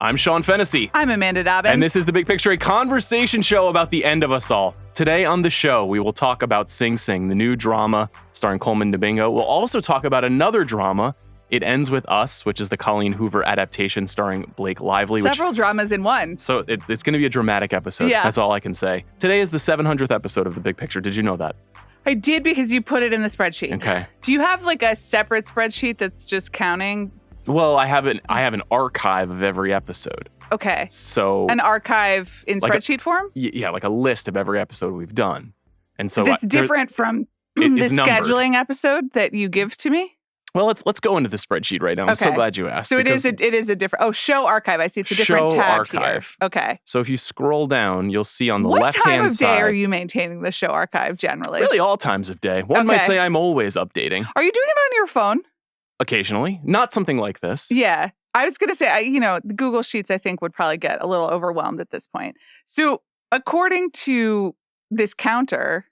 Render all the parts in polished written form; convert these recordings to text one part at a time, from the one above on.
I'm Sean Fennessey. I'm Amanda Dobbins. And this is The Big Picture, a conversation show about the end of us all. Today on the show, we will talk about Sing Sing, the new drama starring Colman Domingo. We'll also talk about another drama, It Ends With Us, which is the Colleen Hoover adaptation starring Blake Lively. Several dramas in one. So it's going to be a dramatic episode. Yeah. That's all I can say. Today is the 700th episode of The Big Picture. Did you know that? I did because you put it in the spreadsheet. Okay. Do you have like a separate spreadsheet that's just counting? Well, I have an archive of every episode. Okay. So an archive in like spreadsheet form? Yeah, like a list of every episode we've done. And so that's different from the scheduling episode that you give to me? Well, let's go into the spreadsheet right now. I'm so glad you asked. So it is a different show archive. I see it's a different tab archive. Here. Okay. So if you scroll down, you'll see on the what left-hand side. What time of day are you maintaining the show archive generally? Really all times of day. One might say I'm always updating. Are you doing it on your phone? Occasionally. Not something like this. Yeah. I was going to say, the Google Sheets, I think, would probably get a little overwhelmed at this point. So according to this counter,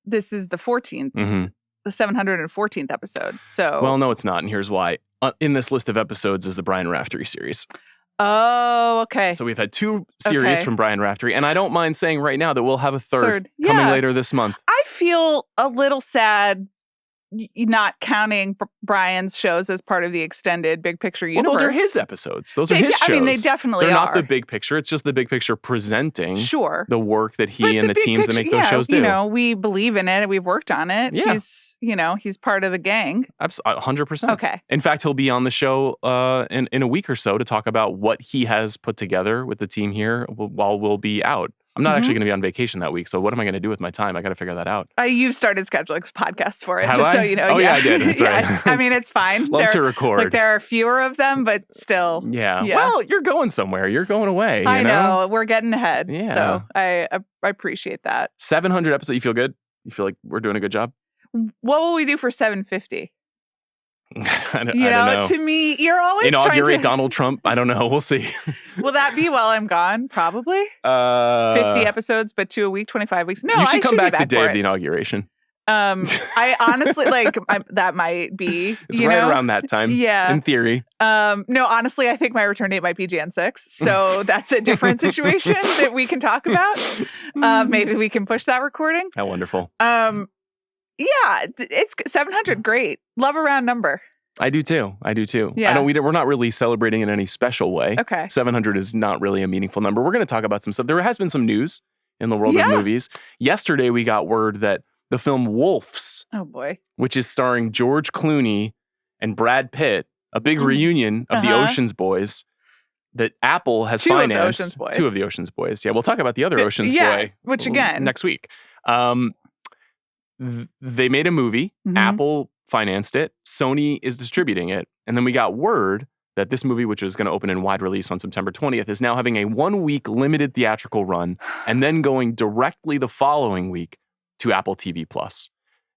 this is the 14th, the 714th episode. So, well, no, it's not. And here's why. In this list of episodes is the Brian Raftery series. Oh, okay. So we've had two series from Brian Raftery. And I don't mind saying right now that we'll have a third. Coming later this month. I feel a little sad not counting Brian's shows as part of the extended Big Picture universe. Well, those are his episodes. Those are his shows. I mean, they definitely They're are. not the Big Picture. It's just the Big Picture presenting the work that he and the teams that make those shows do. We believe in it. We've worked on it. Yeah. He's part of the gang. 100%. Okay. In fact, he'll be on the show in a week or so to talk about what he has put together with the team here while we'll be out. I'm not actually going to be on vacation that week, so what am I going to do with my time? I got to figure that out. You've started scheduling podcasts for it, so you know. Oh, yeah, I did. That's right. It's fine. Love to record. Like, there are fewer of them, but still. Yeah. Well, you're going somewhere. You're going away. I know. We're getting ahead. Yeah. So I appreciate that. 700 episodes. You feel good? You feel like we're doing a good job? What will we do for 750? I don't know. To me, you're always inaugurate trying to... Donald Trump. I don't know. We'll see. Will that be while I'm gone? Probably. 50 episodes, but 2 a week, 25 weeks. No, you should come back the day of the inauguration. I honestly that might be. It's around that time. Yeah. In theory. No, honestly, I think my return date might be Jan 6th. So that's a different situation that we can talk about. Maybe we can push that recording. How wonderful. Yeah, it's 700. Great. Love a round number. I do too. Yeah. We're not really celebrating in any special way. Okay. 700 is not really a meaningful number. We're going to talk about some stuff. There has been some news in the world of movies. Yesterday, we got word that the film Wolves, which is starring George Clooney and Brad Pitt, a big reunion of the Ocean's Boys, that Apple has financed. Two of the Ocean's Boys. Yeah, we'll talk about the other Ocean's Boy which again next week. They made a movie. Apple financed it. Sony is distributing it. And then we got word that this movie, which is going to open in wide release on September 20th, is now having a 1-week limited theatrical run and then going directly the following week to Apple TV+.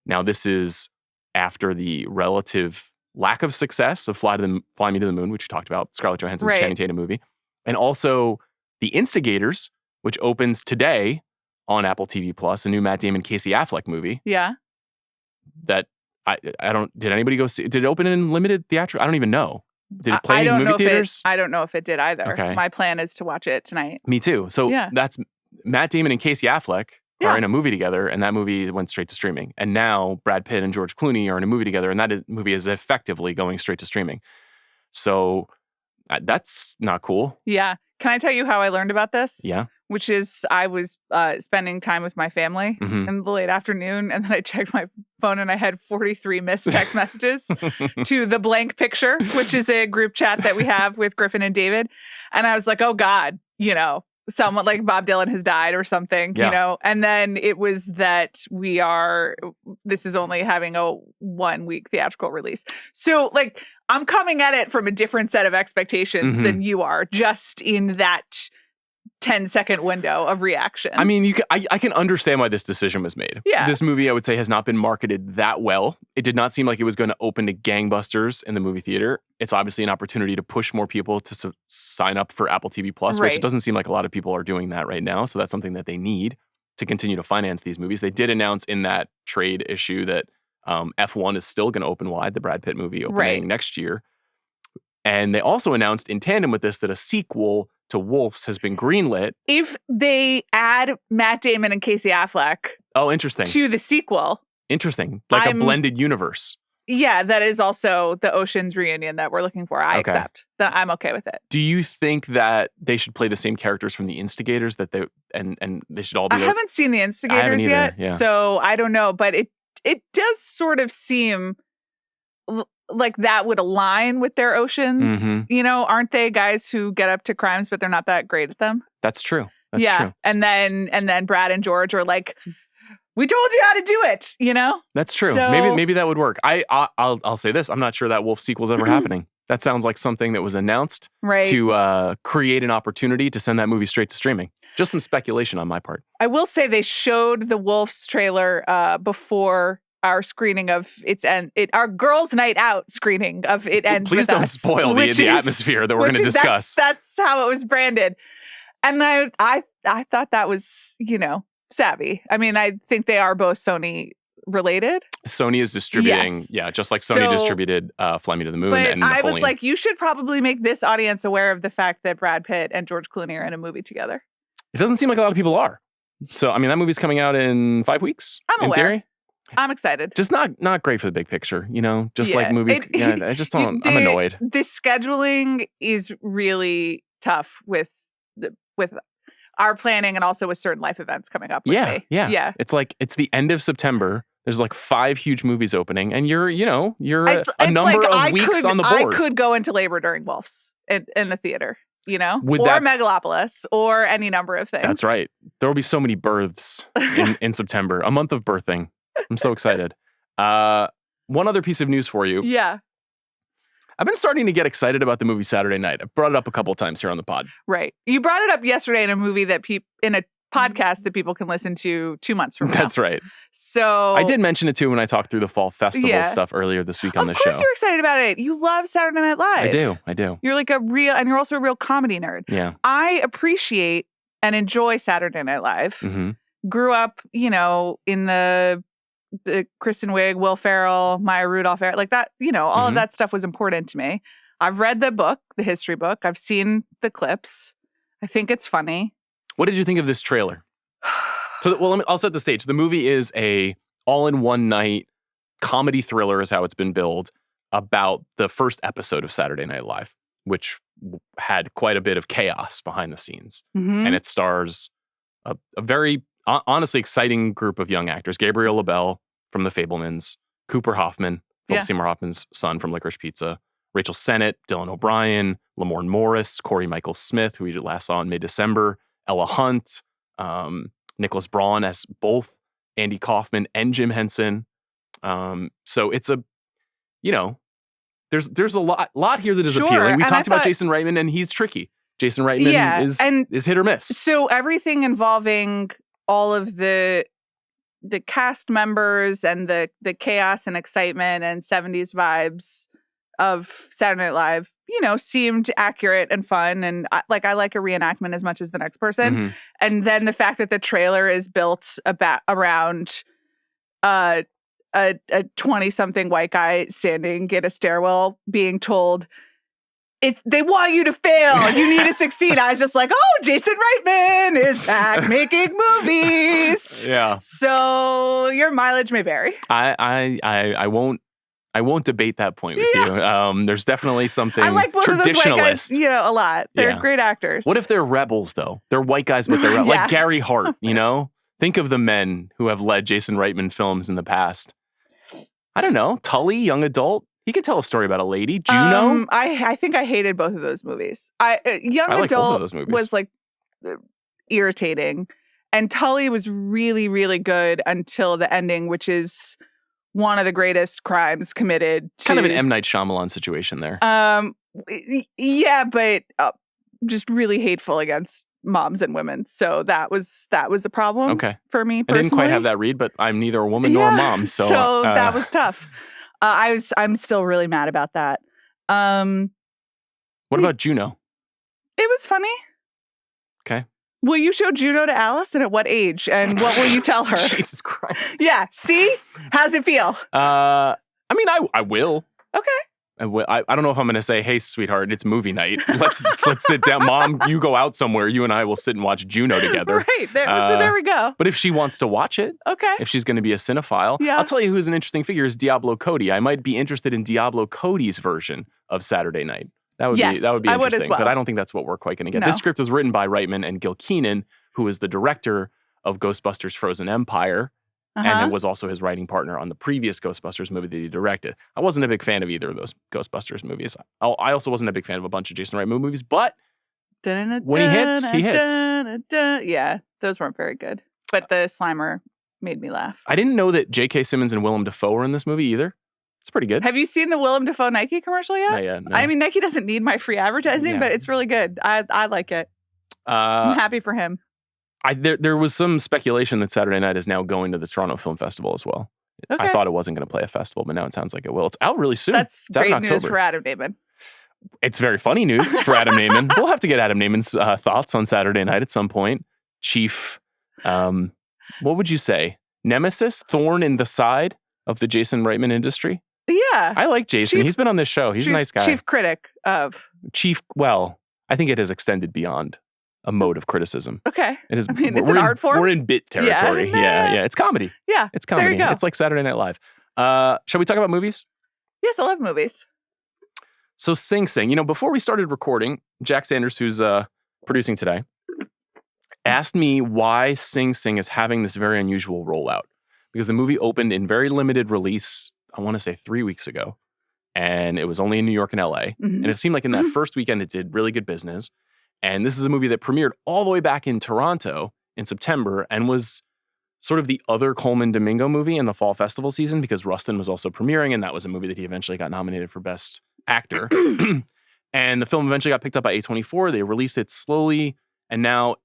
Now, this is after the relative lack of success of Fly Me to the Moon, which we talked about, Scarlett Johansson's Channing Tatum movie, and also The Instigators, which opens today on Apple TV+, a new Matt Damon, Casey Affleck movie. Yeah. That did anybody go see? Did it open in limited theatrical? I don't even know. Did it play in movie theaters? I don't know if it did either. Okay. My plan is to watch it tonight. Me too. So that's Matt Damon and Casey Affleck are in a movie together, and that movie went straight to streaming. And now Brad Pitt and George Clooney are in a movie together, and that movie is effectively going straight to streaming. So that's not cool. Yeah. Can I tell you how I learned about this? Yeah. Which is I was spending time with my family in the late afternoon, and then I checked my phone and I had 43 missed text messages to the blank picture, which is a group chat that we have with Griffin and David. And I was like, oh God, someone like Bob Dylan has died or something, and then it was that this is only having a 1-week theatrical release. So like I'm coming at it from a different set of expectations than you are, just in that 10-second window of reaction. I mean, I can understand why this decision was made. Yeah. This movie, I would say, has not been marketed that well. It did not seem like it was going to open to gangbusters in the movie theater. It's obviously an opportunity to push more people to sign up for Apple TV+, which doesn't seem like a lot of people are doing that right now. So that's something that they need to continue to finance these movies. They did announce in that trade issue that F1 is still going to open wide, the Brad Pitt movie opening next year. And they also announced in tandem with this that a sequel to Wolves has been greenlit. If they add Matt Damon and Casey Affleck Interesting. to the sequel. Interesting. Like a blended universe. Yeah, that is also the Ocean's reunion that we're looking for. I accept that. I'm okay with it. Do you think that they should play the same characters from The Instigators that they should all be? I haven't seen The Instigators yet, so I don't know. But it does sort of seem like that would align with their Oceans. Mm-hmm. You know, aren't they guys who get up to crimes, but they're not that great at them? That's true. That's true. And then Brad and George are like, we told you how to do it, you know? That's true. So, maybe that would work. I'll say this. I'm not sure that Wolf sequel's ever happening. That sounds like something that was announced to create an opportunity to send that movie straight to streaming. Just some speculation on my part. I will say they showed the Wolf's trailer before our screening of our Girls' Night Out screening of It Ends Please With don't Us, spoil the atmosphere that we're going to discuss. That's how it was branded. And I thought that was, savvy. I mean, I think they are both Sony related. Sony is distributing, just like Sony distributed Fly Me to the Moon and Napoleon. I was like, you should probably make this audience aware of the fact that Brad Pitt and George Clooney are in a movie together. It doesn't seem like a lot of people are. So, I mean, that movie's coming out in 5 weeks. I'm aware. Theory. I'm excited. Just not great for the big picture, just like movies. I just don't, I'm annoyed. The scheduling is really tough with our planning and also with certain life events coming up. Yeah. It's like, it's the end of September. There's like 5 huge movies opening and you're a number of weeks on the board. I could go into labor during Wolves in the theater, or that, Megalopolis or any number of things. That's right. There will be so many births in September, a month of birthing. I'm so excited. One other piece of news for you. Yeah. I've been starting to get excited about the movie Saturday Night. I've brought it up a couple of times here on the pod. Right. You brought it up yesterday in a movie in a podcast that people can listen to 2 months from now. That's right. So I did mention it too when I talked through the fall festival stuff earlier this week on the show. Of course you're excited about it. You love Saturday Night Live. I do. You're like and you're also a real comedy nerd. Yeah. I appreciate and enjoy Saturday Night Live. Mm-hmm. Grew up, in the Kristen Wiig, Will Ferrell, Maya Rudolph, like that, all of that stuff was important to me. I've read the book, the history book. I've seen the clips. I think it's funny. What did you think of this trailer? I'll set the stage. The movie is a all-in-one night comedy thriller is how it's been billed about the first episode of Saturday Night Live, which had quite a bit of chaos behind the scenes. Mm-hmm. And it stars a very honestly exciting group of young actors. Gabriel LaBelle from The Fabelmans, Cooper Hoffman, Philip Seymour Hoffman's son from Licorice Pizza, Rachel Sennett, Dylan O'Brien, Lamorne Morris, Corey Michael Smith, who we last saw in mid-December, Ella Hunt, Nicholas Braun as both Andy Kaufman and Jim Henson. So it's there's a lot here that is appealing. We talked about Jason Reitman, and he's tricky. Jason Reitman is hit or miss. So everything involving all of the cast members and the chaos and excitement and 70s vibes of Saturday Night Live, seemed accurate and fun. And I like a reenactment as much as the next person. Mm-hmm. And then the fact that the trailer is built around a 20-something white guy standing in a stairwell being told, they want you to fail. You need to succeed. I was just like, oh, Jason Reitman is back making movies. Yeah. So your mileage may vary. I won't debate that point with you. There's definitely something. I like both of those white guys, a lot. They're great actors. What if they're rebels though? They're white guys, but they're like Gary Hart. Think of the men who have led Jason Reitman films in the past. I don't know. Tully, young adult. He could tell a story about a lady. Juno. I think I hated both of those movies. Young I like adult both of those movies. was like irritating, and Tully was really, really good until the ending, which is one of the greatest crimes committed. Kind of an M. Night Shyamalan situation there. Yeah, but just really hateful against moms and women. So that was a problem for me personally. I didn't quite have that read, but I'm neither a woman nor a mom. So that was tough. I'm still really mad about that. What about Juno? It was funny. Okay. Will you show Juno to Alice, and at what age? And what will you tell her? Jesus Christ. Yeah. See? How's it feel? I mean, I will. Okay. I don't know if I'm going to say, hey, sweetheart, it's movie night. Let's sit down. Mom, you go out somewhere. You and I will sit and watch Juno together. Right. So there we go. But if she wants to watch it, okay. If she's going to be a cinephile, I'll tell you who's an interesting figure is Diablo Cody. I might be interested in Diablo Cody's version of Saturday Night. That would be interesting. I would as well. But I don't think that's what we're quite going to get. No. This script was written by Reitman and Gil Keenan, who is the director of Ghostbusters Frozen Empire. And it was also his writing partner on the previous Ghostbusters movie that he directed. I wasn't a big fan of either of those Ghostbusters movies. I also wasn't a big fan of a bunch of Jason Reitman movies, but when he hits, he hits. Yeah, those weren't very good. But the Slimer made me laugh. I didn't know that J.K. Simmons and Willem Dafoe were in this movie either. It's pretty good. Have you seen the Willem Dafoe Nike commercial yet? Not yet, no. I mean, Nike doesn't need my free advertising, but it's really good. I like it. I'm happy for him. There was some speculation that Saturday Night is now going to the Toronto Film Festival as well. Okay. I thought it wasn't going to play a festival, but now it sounds like it will. It's out really soon. That's it's great out in news October. for Adam Naiman. It's very funny news for Adam Naiman. We'll have to get Adam Naiman's thoughts on Saturday Night at some point. Chief, what would you say? Nemesis? Thorn in the side of the Jason Reitman industry? Yeah. I like Jason. He's been on this show. He's a nice guy. Chief critic of. Well, I think it has extended beyond a mode of criticism. Okay. It is. I mean, it's an art form. We're in bit territory. Yeah. It's comedy. Yeah. It's comedy. There you go. It's like Saturday Night Live. Shall we talk about movies? Yes, I love movies. So Sing Sing, before we started recording, Jack Sanders, who's producing today, asked me why Sing Sing is having this very unusual rollout. Because the movie opened in very limited release, I want to say 3 weeks ago. And it was only in New York and LA. Mm-hmm. And it seemed like in that first weekend, it did really good business. And this is a movie that premiered all the way back in Toronto in September and was sort of the other Colman Domingo movie in the fall festival season because Rustin was also premiering. And that was a movie that he eventually got nominated for Best Actor. And the film eventually got picked up by A24. They released it slowly. And now,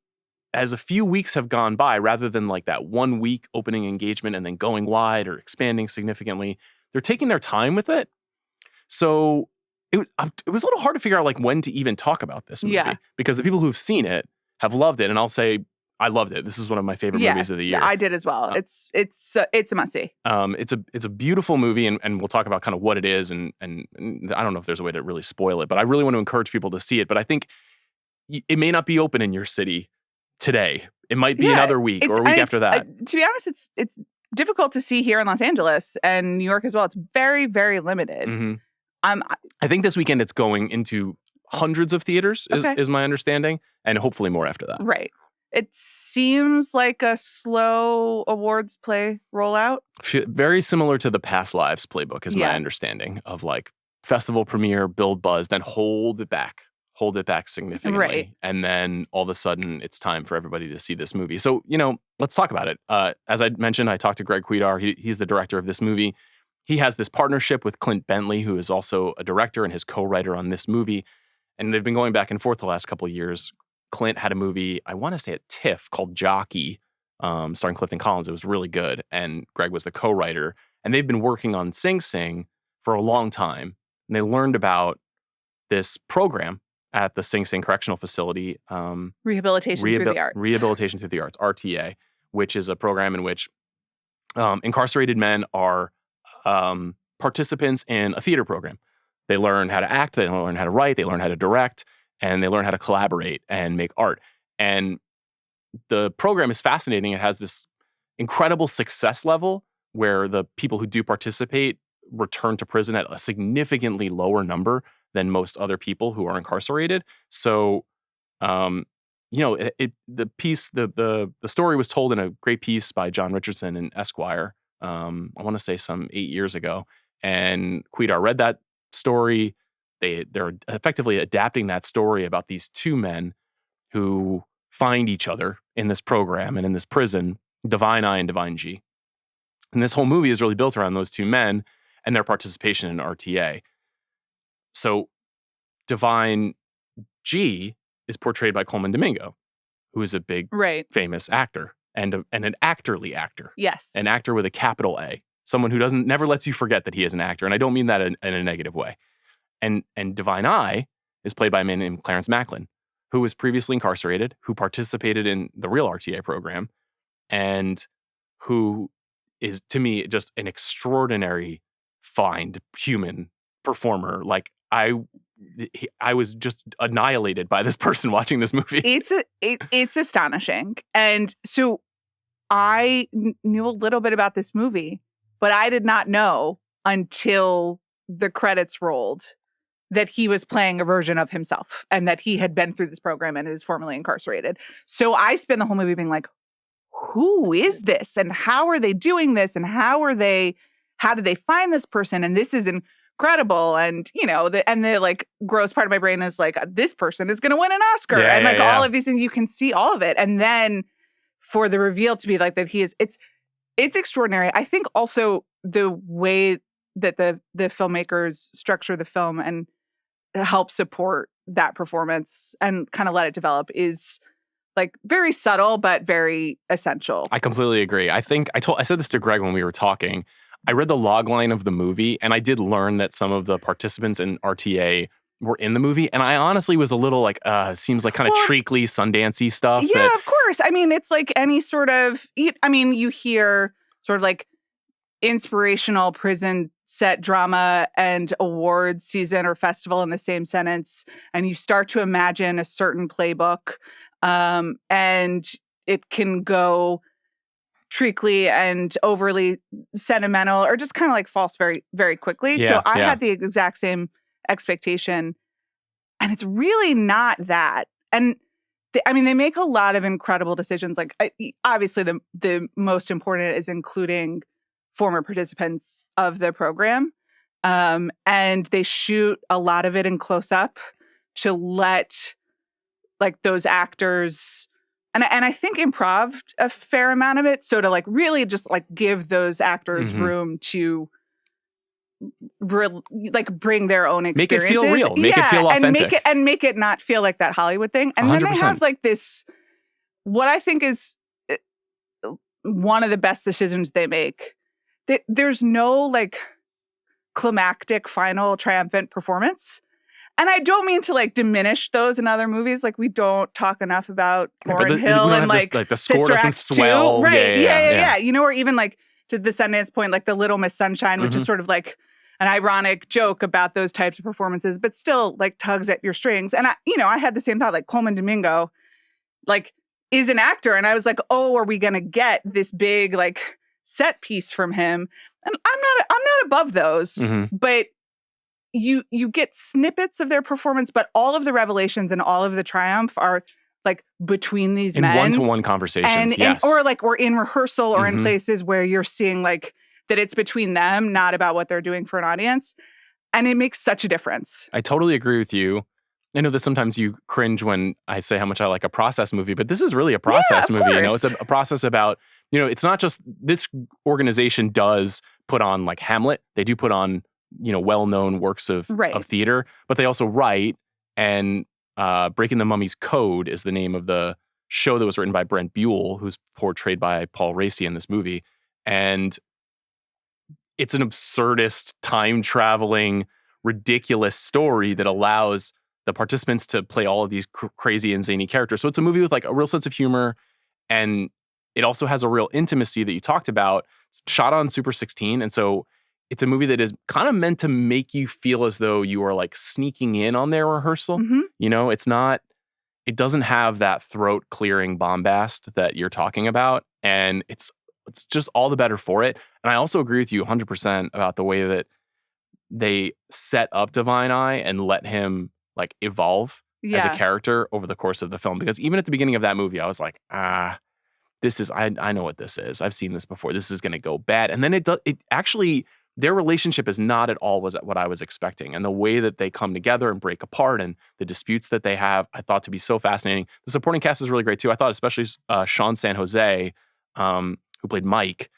as a few weeks have gone by, rather than like that 1 week opening engagement and then going wide or expanding significantly, they're taking their time with it. So it was a little hard to figure out like when to even talk about this movie because the people who've seen it have loved it, and I'll say I loved it. This is one of my favorite movies of the year. Yeah, I did as well. It's a must see. It's a beautiful movie, and we'll talk about kind of what it is, and I don't know if there's a way to really spoil it, but I really want to encourage people to see it. But I think it may not be open in your city today. It might be another week or a week after that. To be honest, it's difficult to see here in Los Angeles and New York as well. It's very, very limited. Mm-hmm. I think this weekend it's going into hundreds of theaters is my understanding, and hopefully more after that. Right. It seems like a slow awards play rollout. Very similar to the Past Lives playbook is my understanding of like festival premiere, build buzz, then hold it back significantly. Right. And then all of a sudden it's time for everybody to see this movie. So, let's talk about it. As I mentioned, I talked to Greg Cuidar. He's the director of this movie. He has this partnership with Clint Bentley, who is also a director and his co-writer on this movie. And they've been going back and forth the last couple of years. Clint had a movie, I want to say at TIFF, called Jockey, starring Clifton Collins. It was really good. And Greg was the co-writer. And they've been working on Sing Sing for a long time. And they learned about this program at the Sing Sing Correctional Facility. Rehabilitation Through the Arts. Rehabilitation Through the Arts, RTA, which is a program in which incarcerated men are participants in a theater program. They learn how to act, they learn how to write, they learn how to direct, and they learn how to collaborate and make art. And the program is fascinating. It has this incredible success level where the people who do participate return to prison at a significantly lower number than most other people who are incarcerated. So, the story was told in a great piece by John Richardson in Esquire. I want to say some 8 years ago. And Cuidar read that story. They're effectively adapting that story about these two men who find each other in this program and in this prison, Divine I and Divine G. And this whole movie is really built around those two men and their participation in RTA. So Divine G is portrayed by Colman Domingo, who is a big, famous actor and an actorly actor. Yes. An actor with a capital A. Someone who never lets you forget that he is an actor. And I don't mean that in a negative way. And Divine I is played by a man named Clarence Macklin, who was previously incarcerated, who participated in the real RTA program, and who is, to me, just an extraordinary, fine human performer. Like I was just annihilated by this person watching this movie. It's astonishing. And so I knew a little bit about this movie, but I did not know until the credits rolled that he was playing a version of himself and that he had been through this program and is formerly incarcerated. So I spent the whole movie being like, who is this? And how are they doing this? And how did they find this person? And this is incredible. And, the like gross part of my brain is like, this person is going to win an Oscar. Yeah, and like yeah. all of these things, you can see all of it. And then for the reveal to be like that it's extraordinary. I think also the way that the filmmakers structure the film and help support that performance and kind of let it develop is like very subtle, but very essential. I completely agree. I said this to Greg when we were talking. I read the log line of the movie and I did learn that some of the participants in RTA were in the movie. And I honestly was a little like, seems like kind of treacly, Sundance-y stuff. Yeah, of course. I mean, it's like any sort of, you hear sort of like inspirational prison set drama and awards season or festival in the same sentence. And you start to imagine a certain playbook. And it can go treacly and overly sentimental or just kind of like false very, very quickly. Yeah, so I had the exact same expectation. And it's really not that. And they make a lot of incredible decisions. Like obviously the most important is including former participants of the program. And they shoot a lot of it in close up to let like those actors and I think improv a fair amount of it. So to like really just like give those actors room to like bring their own experiences. Make it feel real. Make it feel authentic. And make it not feel like that Hollywood thing. And 100%. Then they have like this, what I think is one of the best decisions they make. There's no like climactic final triumphant performance. And I don't mean to like diminish those in other movies. Like we don't talk enough about Lauryn Hill and like the score Sister doesn't Act swell. 2. Right. Yeah. Or even like to the Sundance point, like the Little Miss Sunshine, which is sort of like an ironic joke about those types of performances, but still like tugs at your strings. And I had the same thought, like Colman Domingo, like is an actor. And I was like, oh, are we going to get this big like set piece from him? And I'm not above those, but you get snippets of their performance, but all of the revelations and all of the triumph are like between these men. In one-to-one conversations, yes. Or in rehearsal or in places where you're seeing like that it's between them, not about what they're doing for an audience. And it makes such a difference. I totally agree with you. I know that sometimes you cringe when I say how much I like a process movie, but this is really a process movie. Course. It's a process about, it's not just this organization does put on like Hamlet. They do put on, well-known works of theater, but they also write. And Breaking the Mummy's Code is the name of the show that was written by Brent Buell, who's portrayed by Paul Raci in this movie. And it's an absurdist, time-traveling, ridiculous story that allows the participants to play all of these crazy and zany characters. So it's a movie with like a real sense of humor, and it also has a real intimacy that you talked about. It's shot on Super 16, and so it's a movie that is kind of meant to make you feel as though you are like sneaking in on their rehearsal. It doesn't have that throat-clearing bombast that you're talking about, and it's just all the better for it. And I also agree with you 100% about the way that they set up Divine Eye and let him like evolve as a character over the course of the film. Because even at the beginning of that movie, I was like, this is, I know what this is. I've seen this before. This is going to go bad. And then it actually, their relationship is not at all what I was expecting. And the way that they come together and break apart and the disputes that they have, I thought to be so fascinating. The supporting cast is really great too. I thought especially Sean San Jose, who played Mike,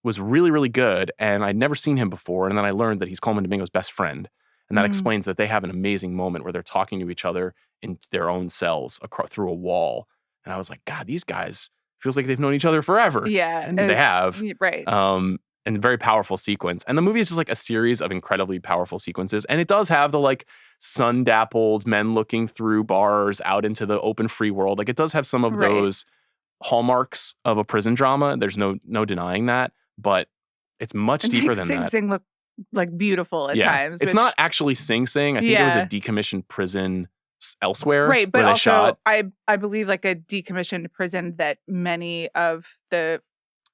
was really, really good. And I'd never seen him before. And then I learned that he's Colman Domingo's best friend. And that explains that they have an amazing moment where they're talking to each other in their own cells through a wall. And I was like, God, these guys, feels like they've known each other forever. Yeah. And they have. Right. And very powerful sequence. And the movie is just like a series of incredibly powerful sequences. And it does have the like sun-dappled men looking through bars out into the open free world. Like it does have some of those hallmarks of a prison drama. There's no denying that. But it's much deeper than that. Sing Sing look like beautiful at times. It's not actually Sing Sing. I think it was a decommissioned prison elsewhere. Right, but also shot. I believe like a decommissioned prison that many of the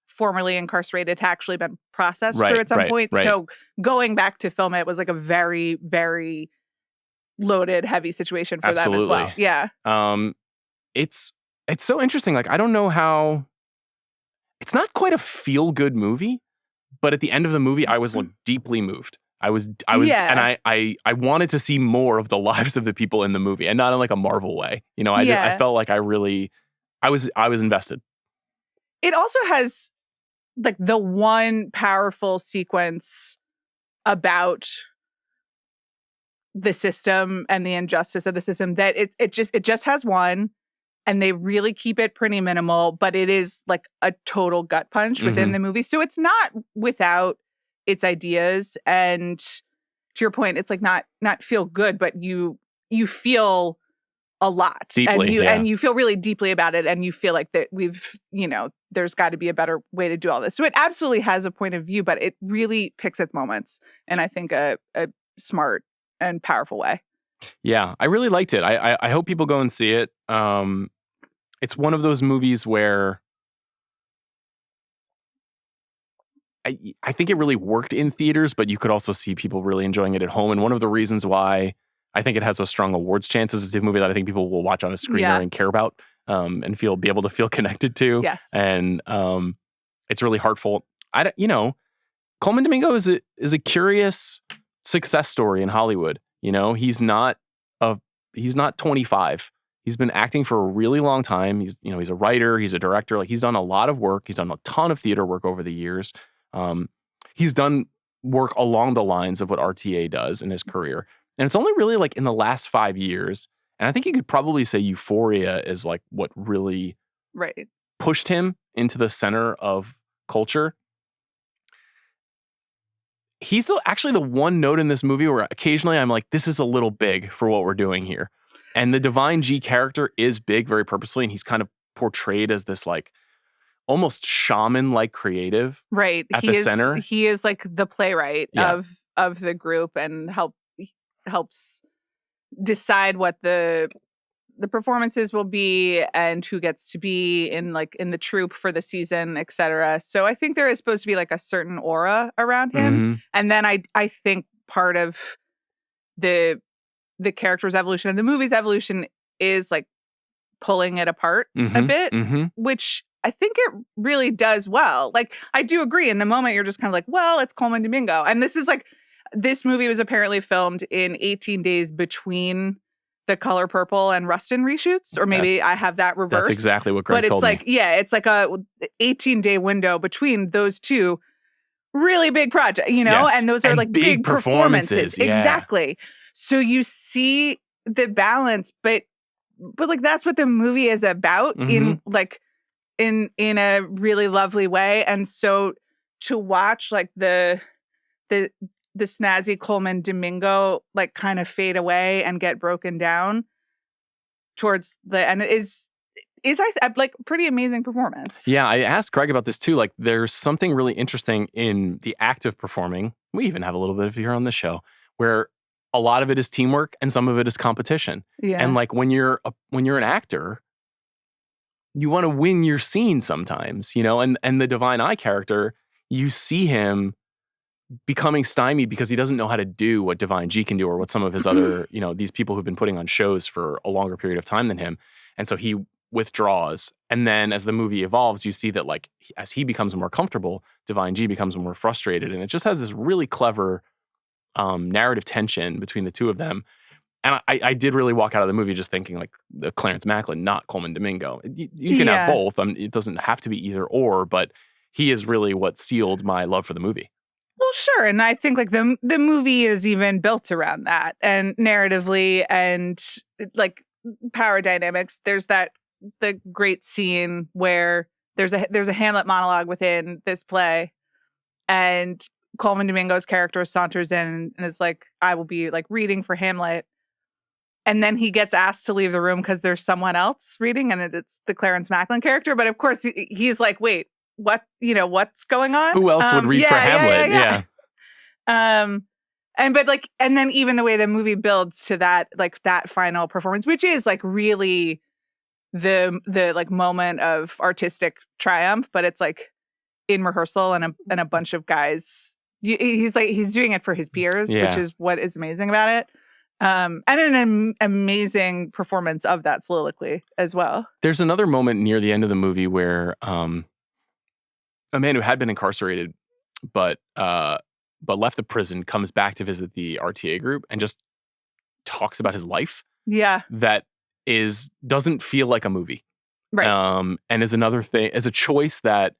formerly incarcerated had actually been processed through at some point. Right. So going back to film it was like a very, very loaded, heavy situation for them as well. Yeah. It's so interesting. Like, I don't know how. It's not quite a feel-good movie, but at the end of the movie, I was like deeply moved. I was, and I wanted to see more of the lives of the people in the movie, and not in like a Marvel way. You know, I felt like I was invested. It also has like the one powerful sequence about the system and the injustice of the system that it just has one. And they really keep it pretty minimal, but it is like a total gut punch within the movie. So it's not without its ideas. And to your point, it's like not feel good, but you feel a lot. Deeply, and you feel really deeply about it. And you feel like that there's got to be a better way to do all this. So it absolutely has a point of view, but it really picks its moments. And I think a smart and powerful way. Yeah, I really liked it. I hope people go and see it. It's one of those movies where I think it really worked in theaters, but you could also see people really enjoying it at home. And one of the reasons why I think it has a strong awards chance is it's a movie that I think people will watch on a screener and care about and be able to feel connected to. Yes. And it's really heartfelt. Colman Domingo is a curious success story in Hollywood. You know, he's not 25. He's been acting for a really long time. He's a writer, he's a director. Like, he's done a lot of work. He's done a ton of theater work over the years. He's done work along the lines of what RTA does in his career. And it's only really like in the last 5 years. And I think you could probably say Euphoria is like what really pushed him into the center of culture. He's actually the one note in this movie where occasionally I'm like, this is a little big for what we're doing here. And the Divine G character is big very purposefully, and he's kind of portrayed as this like almost shaman-like creative at the center. He is like the playwright of the group and helps decide what the performances will be and who gets to be in the troupe for the season, etc. So I think there is supposed to be like a certain aura around him. And then I think part of the character's evolution and the movie's evolution is like pulling it apart a bit, which I think it really does well. Like, I do agree. In the moment, you're just kind of like, well, it's Colman Domingo. And this movie was apparently filmed in 18 days between the Color Purple and Rustin reshoots, or maybe I have that reversed. That's exactly what Greg told me. It's like a 18-day window between those two really big projects, and those are like big performances. Yeah. Exactly. So you see the balance, but like that's what the movie is about in a really lovely way. And so to watch like the snazzy Colman Domingo like kind of fade away and get broken down towards the end is like pretty amazing performance. Yeah, I asked Greg about this too. Like, there's something really interesting in the act of performing. We even have a little bit of it here on the show where a lot of it is teamwork and some of it is competition. Yeah. And like when you're an actor, you want to win your scene sometimes, and the Divine Eye character, you see him becoming stymied because he doesn't know how to do what Divine G can do or what some of his other, these people who've been putting on shows for a longer period of time than him. And so he withdraws. And then as the movie evolves, you see that like as he becomes more comfortable, Divine G becomes more frustrated. And it just has this really clever narrative tension between the two of them. And I did really walk out of the movie just thinking like the Clarence Macklin, not Colman Domingo. You can have both. It doesn't have to be either or, but he is really what sealed my love for the movie. Well, sure. And I think like the movie is even built around that, and narratively and like power dynamics. There's the great scene where there's a Hamlet monologue within this play, and Colman Domingo's character saunters in and is like, I will be like reading for Hamlet. And then he gets asked to leave the room because there's someone else reading, and it's the Clarence Macklin character. But of course he's like, wait, what, what's going on? Who else would read for Hamlet? Yeah. And then even the way the movie builds to that, like that final performance, which is like really the like moment of artistic triumph, but it's like in rehearsal and a bunch of guys. He's doing it for his peers, which is what is amazing about it. And an amazing performance of that soliloquy as well. There's another moment near the end of the movie where a man who had been incarcerated but left the prison comes back to visit the RTA group and just talks about his life. Yeah. That doesn't feel like a movie. Right. And is another thing, as a choice that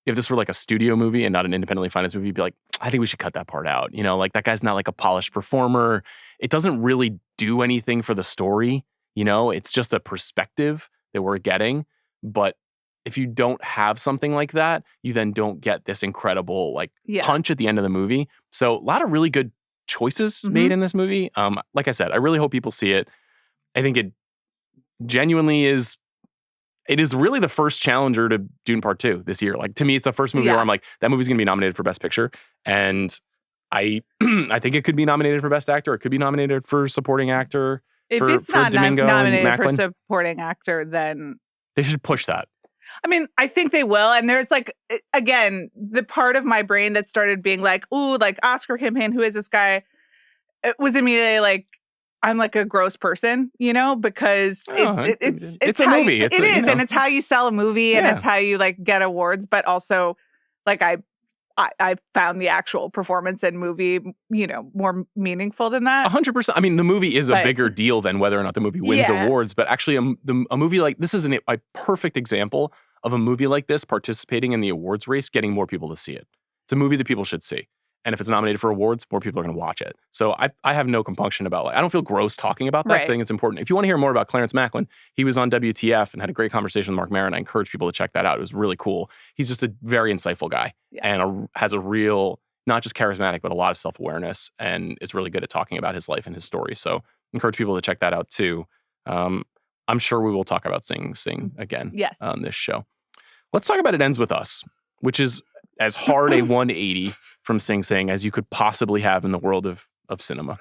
if this were like a studio movie and not an independently financed movie, you'd be like, I think we should cut that part out. You know, like that guy's not like a polished performer. It doesn't really do anything for the story. You know, it's just a perspective that we're getting. But if you don't have something like that, you then don't get this incredible punch at the end of the movie. So a lot of really good choices made in this movie. Like I said, I really hope people see it. I think it genuinely is. It is really the first challenger to Dune Part 2 this year. Like, to me, it's the first movie where I'm like, that movie's going to be nominated for Best Picture. And I think it could be nominated for Best Actor. It could be nominated for Supporting Actor. If it's not nominated for Supporting Actor, then they should push that. I mean, I think they will. And there's like, again, the part of my brain that started being like, ooh, like Oscar campaign, who is this guy? It was immediately like, I'm like a gross person, you know, because it's a movie. It is, and it's how you sell a movie, and it's how you like get awards. But also, like I found the actual performance and movie, you know, more meaningful than that. 100%. I mean, the movie is a bigger deal than whether or not the movie wins awards. But actually, a movie like this is a perfect example of a movie like this participating in the awards race, getting more people to see it. It's a movie that people should see. And if it's nominated for awards, more people are going to watch it. So I have no compunction about I don't feel gross talking about that. I think it's important. If you want to hear more about Clarence Macklin, he was on WTF and had a great conversation with Mark Maron. I encourage people to check that out. It was really cool. He's just a very insightful guy and has a real, not just charismatic, but a lot of self-awareness and is really good at talking about his life and his story. So encourage people to check that out too. I'm sure we will talk about Sing again on this show. Let's talk about It Ends With Us, which is as hard a 180 from Sing Sing as you could possibly have in the world of cinema.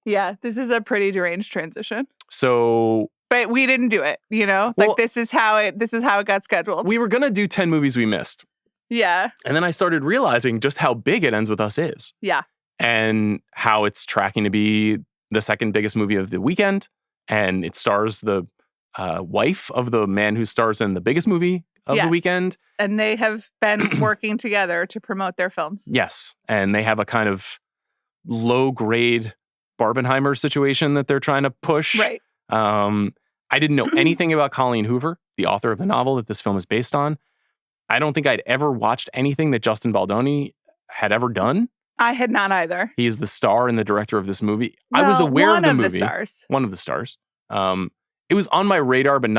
Yeah, this is a pretty deranged transition. So, but we didn't do it, you know? Like this is how it got scheduled. We were going to do 10 movies we missed. Yeah. And then I started realizing just how big It Ends With Us is. Yeah. And how it's tracking to be the second biggest movie of the weekend. And it stars the wife of the man who stars in the biggest movie of the weekend. And they have been working together to promote their films. Yes. And they have a kind of low-grade Barbenheimer situation that they're trying to push. Right. I didn't know anything about Colleen Hoover, the author of the novel that this film is based on. I don't think I'd ever watched anything that Justin Baldoni had ever done. I had not either. He is the star and the director of this movie. I was aware of the movie. One of the stars. It was on my radar, but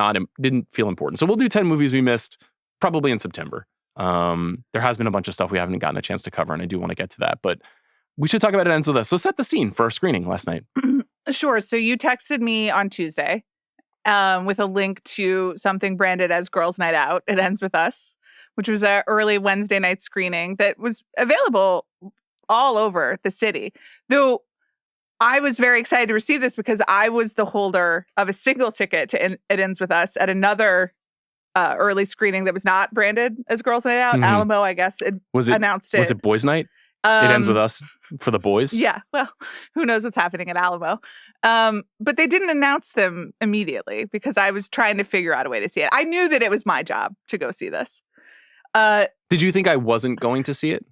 didn't feel important. So we'll do 10 movies we missed, probably in September. There has been a bunch of stuff we haven't gotten a chance to cover, and I do want to get to that. But we should talk about It Ends With Us. So set the scene for our screening last night. Sure. So you texted me on Tuesday with a link to something branded as Girls' Night Out, It Ends With Us, which was an early Wednesday night screening that was available all over the city. Though I was very excited to receive this because I was the holder of a single ticket to It Ends With Us at another early screening that was not branded as Girls' Night Out. Alamo, I guess, announced it. Was it Boys' Night? It Ends With Us for the boys? Yeah. Well, who knows what's happening at Alamo. But they didn't announce them immediately because I was trying to figure out a way to see it. I knew that it was my job to go see this. Did you think I wasn't going to see it?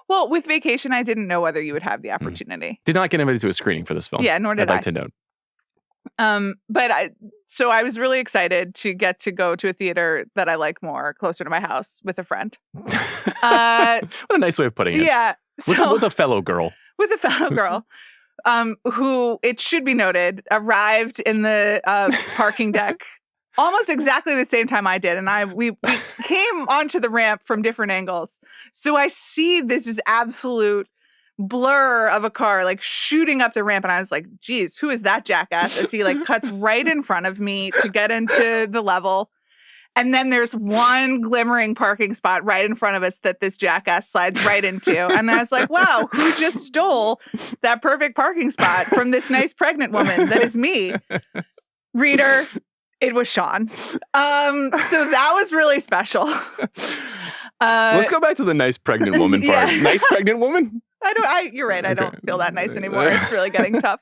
Well, with vacation, I didn't know whether you would have the opportunity. Did not get invited to a screening for this film. Yeah, nor did I. I'd like to note. So I was really excited to get to go to a theater that I like more, closer to my house, with a friend. What a nice way of putting it. Yeah. With a fellow girl. With a fellow girl. Who, it should be noted, arrived in the parking deck almost exactly the same time I did. And we came onto the ramp from different angles. So I see this just absolute blur of a car like shooting up the ramp. And I was like, geez, who is that jackass? As he like cuts right in front of me to get into the level. And then there's one glimmering parking spot right in front of us that this jackass slides right into. And I was like, wow, who just stole that perfect parking spot from this nice pregnant woman that is me? Reader, it was Sean. So that was really special. Let's go back to the nice pregnant woman part. Yeah. Nice pregnant woman? You're right. I don't feel that nice anymore. It's really getting tough.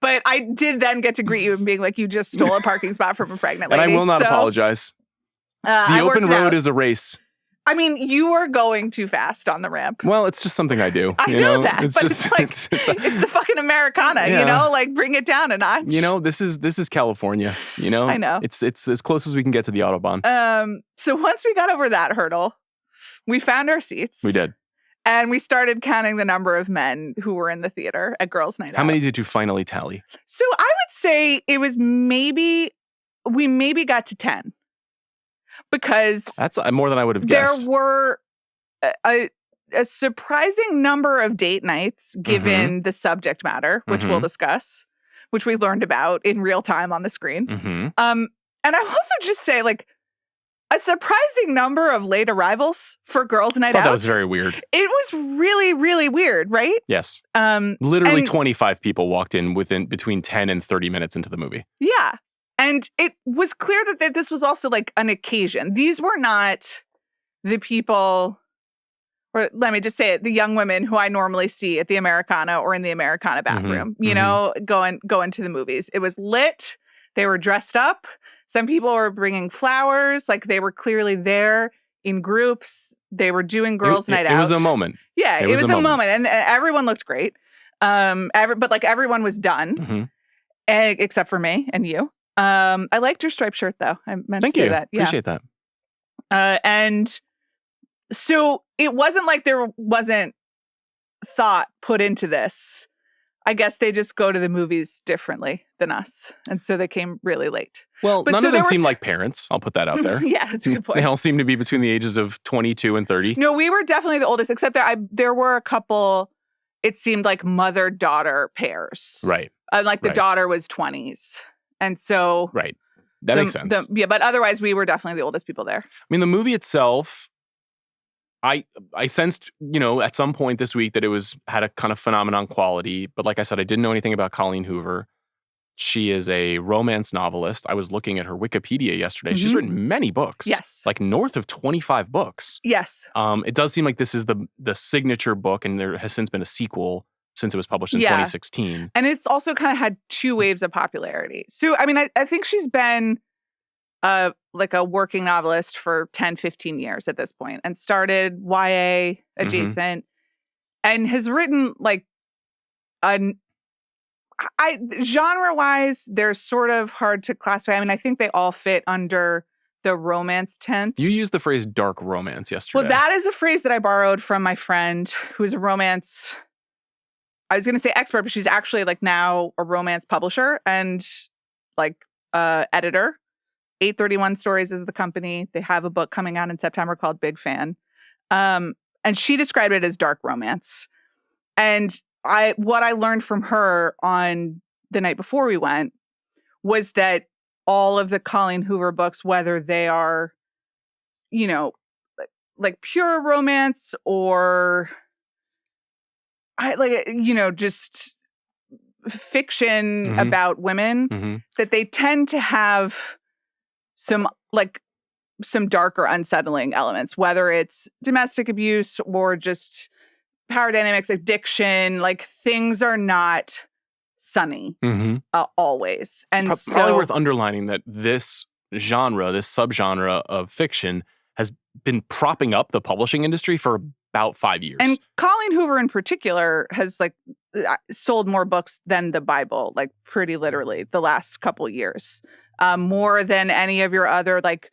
But I did then get to greet you and being like, you just stole a parking spot from a pregnant lady. And I will not apologize. The open road is a race. I mean, you are going too fast on the ramp. Well, it's just something I do. I know that, but it's like, it's the fucking Americana, you know? Like, bring it down a notch. You know, this is California, you know? I know. It's as close as we can get to the Autobahn. So once we got over that hurdle, we found our seats. We did. And we started counting the number of men who were in the theater at Girls' Night Out. How many did you finally tally? So I would say it was we maybe got to 10. Because that's more than I would have guessed. There were a surprising number of date nights given the subject matter, which we'll discuss, which we learned about in real time on the screen. And I will also just say, like, a surprising number of late arrivals for Girls' Night Out. That was very weird. It was really, really weird, right? Yes. Literally 25 people walked in between 10 and 30 minutes into the movie. Yeah. And it was clear that this was also like an occasion. These were not the people, or let me just say it, the young women who I normally see at the Americana or in the Americana bathroom, you know, going to the movies. It was lit. They were dressed up. Some people were bringing flowers. Like, they were clearly there in groups. They were doing Girls' Night Out. It was a moment. Yeah, it was a moment. And everyone looked great. But like, everyone was done, except for me and you. I liked your striped shirt, though. I meant to say that. Yeah. Appreciate that. And so it wasn't like there wasn't thought put into this. I guess they just go to the movies differently than us. And so they came really late. Well, none of them seem like parents. I'll put that out there. Yeah, that's a good point. They all seem to be between the ages of 22 and 30. No, we were definitely the oldest, except that there were a couple, it seemed like mother-daughter pairs. Right. Like the daughter was 20s. And so... Right. That makes sense. Yeah, but otherwise we were definitely the oldest people there. I mean, the movie itself, I sensed, you know, at some point this week that it had a kind of phenomenon quality. But like I said, I didn't know anything about Colleen Hoover. She is a romance novelist. I was looking at her Wikipedia yesterday. She's written many books. Yes. Like north of 25 books. Yes. It does seem like this is the signature book, and there has since been a sequel since it was published in 2016. And it's also kind of had two waves of popularity. So, I mean, I think she's been like a working novelist for 10, 15 years at this point, and started YA adjacent and has written like genre-wise, they're sort of hard to classify. I mean, I think they all fit under the romance tent. You used the phrase dark romance yesterday. Well, that is a phrase that I borrowed from my friend who's a romance, I was going to say expert, but she's actually like now a romance publisher and like editor. 831 Stories is the company. They have a book coming out in September called Big Fan. And she described it as dark romance. And what I learned from her on the night before we went was that all of the Colleen Hoover books, whether they are, you know, like pure romance or just fiction about women, that they tend to have some darker, unsettling elements, whether it's domestic abuse or just power dynamics, addiction. Like, things are not sunny always. And probably worth underlining that this subgenre of fiction has been propping up the publishing industry for about 5 years. And Colleen Hoover in particular has like sold more books than the Bible, like pretty literally the last couple years. More than any of your other like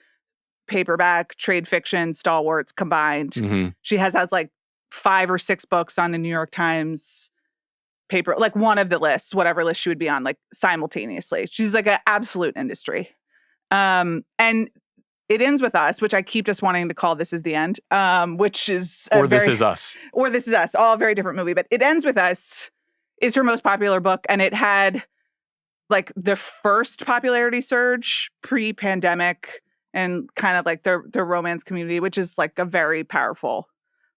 paperback trade fiction stalwarts combined. She has like 5 or 6 books on the New York Times paper, like one of the lists, whatever list she would be on, like simultaneously. She's like an absolute industry. And it ends with us, which I keep just wanting to call This Is the End, which is This Is Us. Or This Is Us, all a very different movie. But It Ends With Us is her most popular book, and it had like the first popularity surge pre-pandemic and kind of like the romance community, which is like a very powerful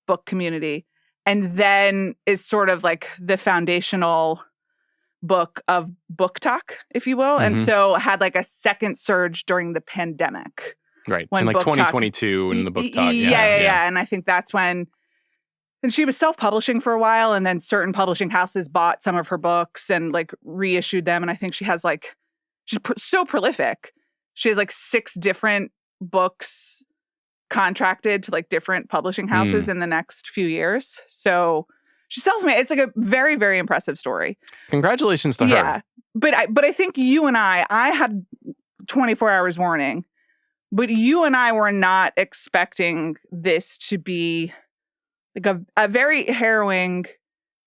book community. And then is sort of like the foundational book of book talk, if you will. And so had like a second surge during the pandemic. Right. When in like 2022 in the book talk. Yeah. And I think that's when, and she was self-publishing for a while, and then certain publishing houses bought some of her books and like reissued them. And I think she has like, she's so prolific. She has like 6 different books contracted to like different publishing houses in the next few years. So she's self-made. It's like a very, very impressive story. Congratulations to her. Yeah. But I think you and I had 24 hours warning, but you and I were not expecting this to be like a very harrowing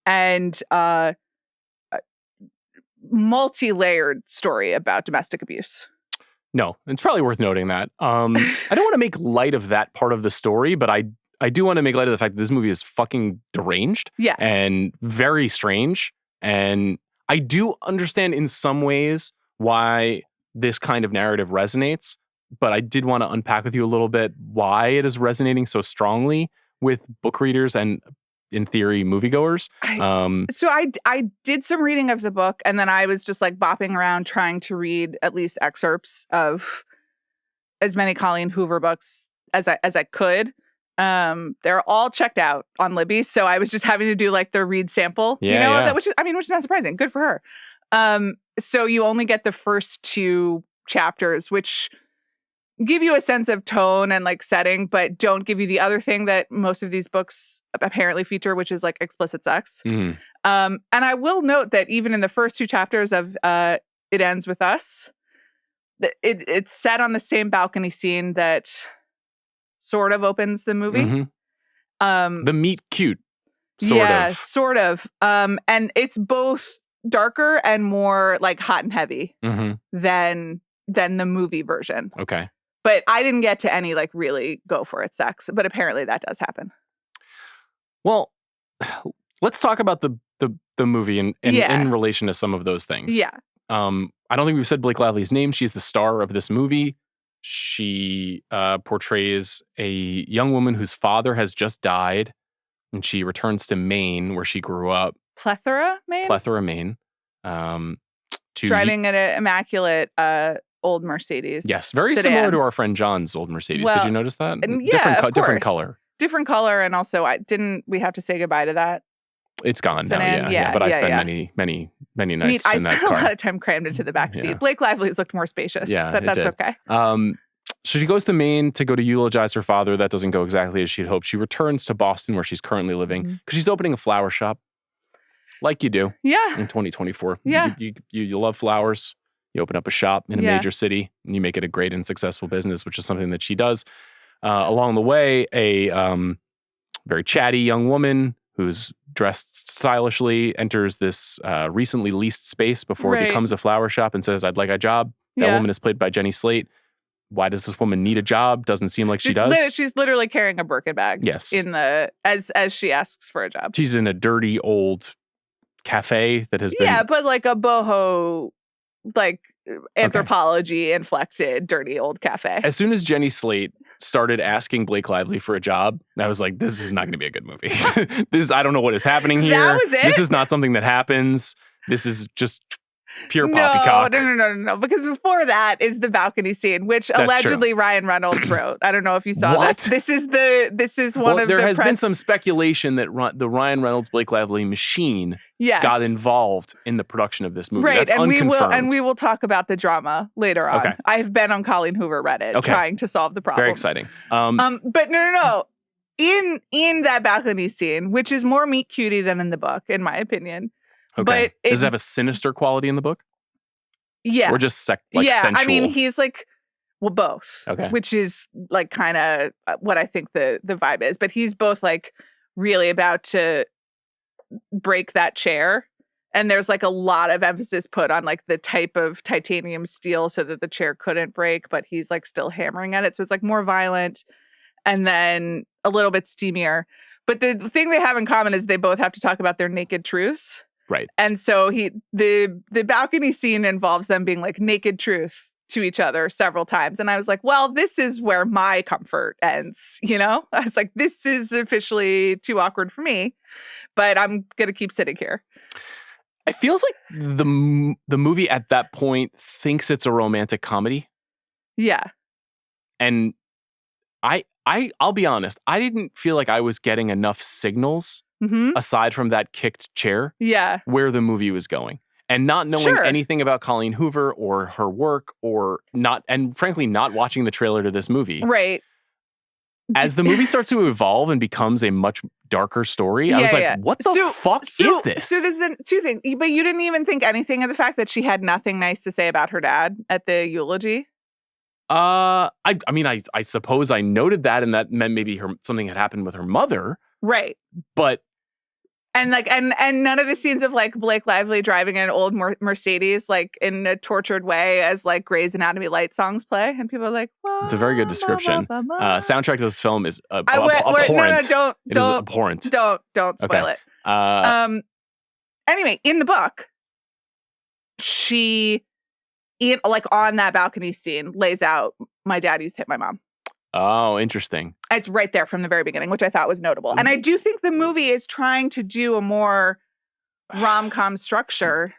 and multi-layered story about domestic abuse. No, it's probably worth noting that. I don't want to make light of that part of the story, but I do want to make light of the fact that this movie is fucking deranged and very strange. And I do understand in some ways why this kind of narrative resonates, but I did want to unpack with you a little bit why it is resonating so strongly with book readers and, in theory, moviegoers. So I did some reading of the book, and then I was just like bopping around trying to read at least excerpts of as many Colleen Hoover books as I could. They're all checked out on Libby, so I was just having to do like the read sample, which is not surprising. Good for her. So you only get the first 2 chapters, which give you a sense of tone and like setting, but don't give you the other thing that most of these books apparently feature, which is like explicit sex. And I will note that even in the first 2 chapters of It Ends With Us, it's set on the same balcony scene that sort of opens the movie. The meet cute, sort of. And it's both darker and more like hot and heavy than the movie version. Okay. But I didn't get to any like really go for it sex, but apparently that does happen. Well, let's talk about the movie in relation to some of those things. Yeah. I don't think we've said Blake Lively's name. She's the star of this movie. She portrays a young woman whose father has just died, and she returns to Maine, where she grew up. Plethora, Maine. Driving an immaculate old Mercedes. Yes, very sedan. Similar to our friend John's old Mercedes. Well, did you notice that? Different color. Different color, and also we have to say goodbye to that? It's gone sedan. now, yeah. But I spent many nights in that car. I spent a lot of time crammed into the back seat. Blake Lively's looked more spacious, but that's okay. So she goes to Maine to go to eulogize her father. That doesn't go exactly as she'd hoped. She returns to Boston, where she's currently living, because she's opening a flower shop, like you do. Yeah. In 2024. Yeah. You love flowers. You open up a shop in a major city, and you make it a great and successful business, which is something that she does. Along the way, a very chatty young woman who's dressed stylishly enters this recently leased space before it becomes a flower shop and says, "I'd like a job." That woman is played by Jenny Slate. Why does this woman need a job? Doesn't seem like she does. She's literally carrying a Birkin bag. Yes. As she asks for a job. She's in a dirty old cafe that has been... Yeah, but like a boho, like anthropology inflected dirty old cafe. As soon as Jenny Slate started asking Blake Lively for a job, I was like, this is not going to be a good movie. I don't know what is happening here. That was it? This is not something that happens. This is just pure poppycock. No. Because before that is the balcony scene, which That's allegedly true. Ryan Reynolds wrote. I don't know if you saw this. This is one of the... There has been some speculation that the Ryan Reynolds Blake Lively machine got involved in the production of this movie. Right, That's unconfirmed. we will talk about the drama later on. Okay. I've been on Colleen Hoover Reddit trying to solve the problems. Very exciting. But no. In that balcony scene, which is more meet cutie than in the book, in my opinion. Okay. But does it have a sinister quality in the book? Yeah. Or just sensual? I mean, he's like, well, both. Okay. Which is like kind of what I think the vibe is. But he's both like really about to break that chair. And there's like a lot of emphasis put on like the type of titanium steel so that the chair couldn't break, but he's like still hammering at it. So it's like more violent and then a little bit steamier. But the thing they have in common is they both have to talk about their naked truths. Right. And so the balcony scene involves them being like, naked truth. to each other several times. And I was like, well, this is where my comfort ends, you know? I was like, this is officially too awkward for me, but I'm going to keep sitting here. It feels like the movie at that point thinks it's a romantic comedy. Yeah. And I'll be honest, I didn't feel like I was getting enough signals aside from that kicked chair where the movie was going. And not knowing anything about Colleen Hoover or her work and frankly, not watching the trailer to this movie. Right. As the movie starts to evolve and becomes a much darker story, I was like, what the fuck is this? So there's two things. But you didn't even think anything of the fact that she had nothing nice to say about her dad at the eulogy? I mean, I suppose I noted that, and that meant maybe something had happened with her mother. Right. But and none of the scenes of like Blake Lively driving an old Mercedes like in a tortured way as like Grey's Anatomy light songs play, and people are like, it's a very good description. Soundtrack to this film is abhorrent. No, it is abhorrent. Don't spoil it. Anyway, in the book, she on that balcony scene lays out, my dad used to hit my mom. Oh, interesting. It's right there from the very beginning, which I thought was notable. And I do think the movie is trying to do a more rom-com structure.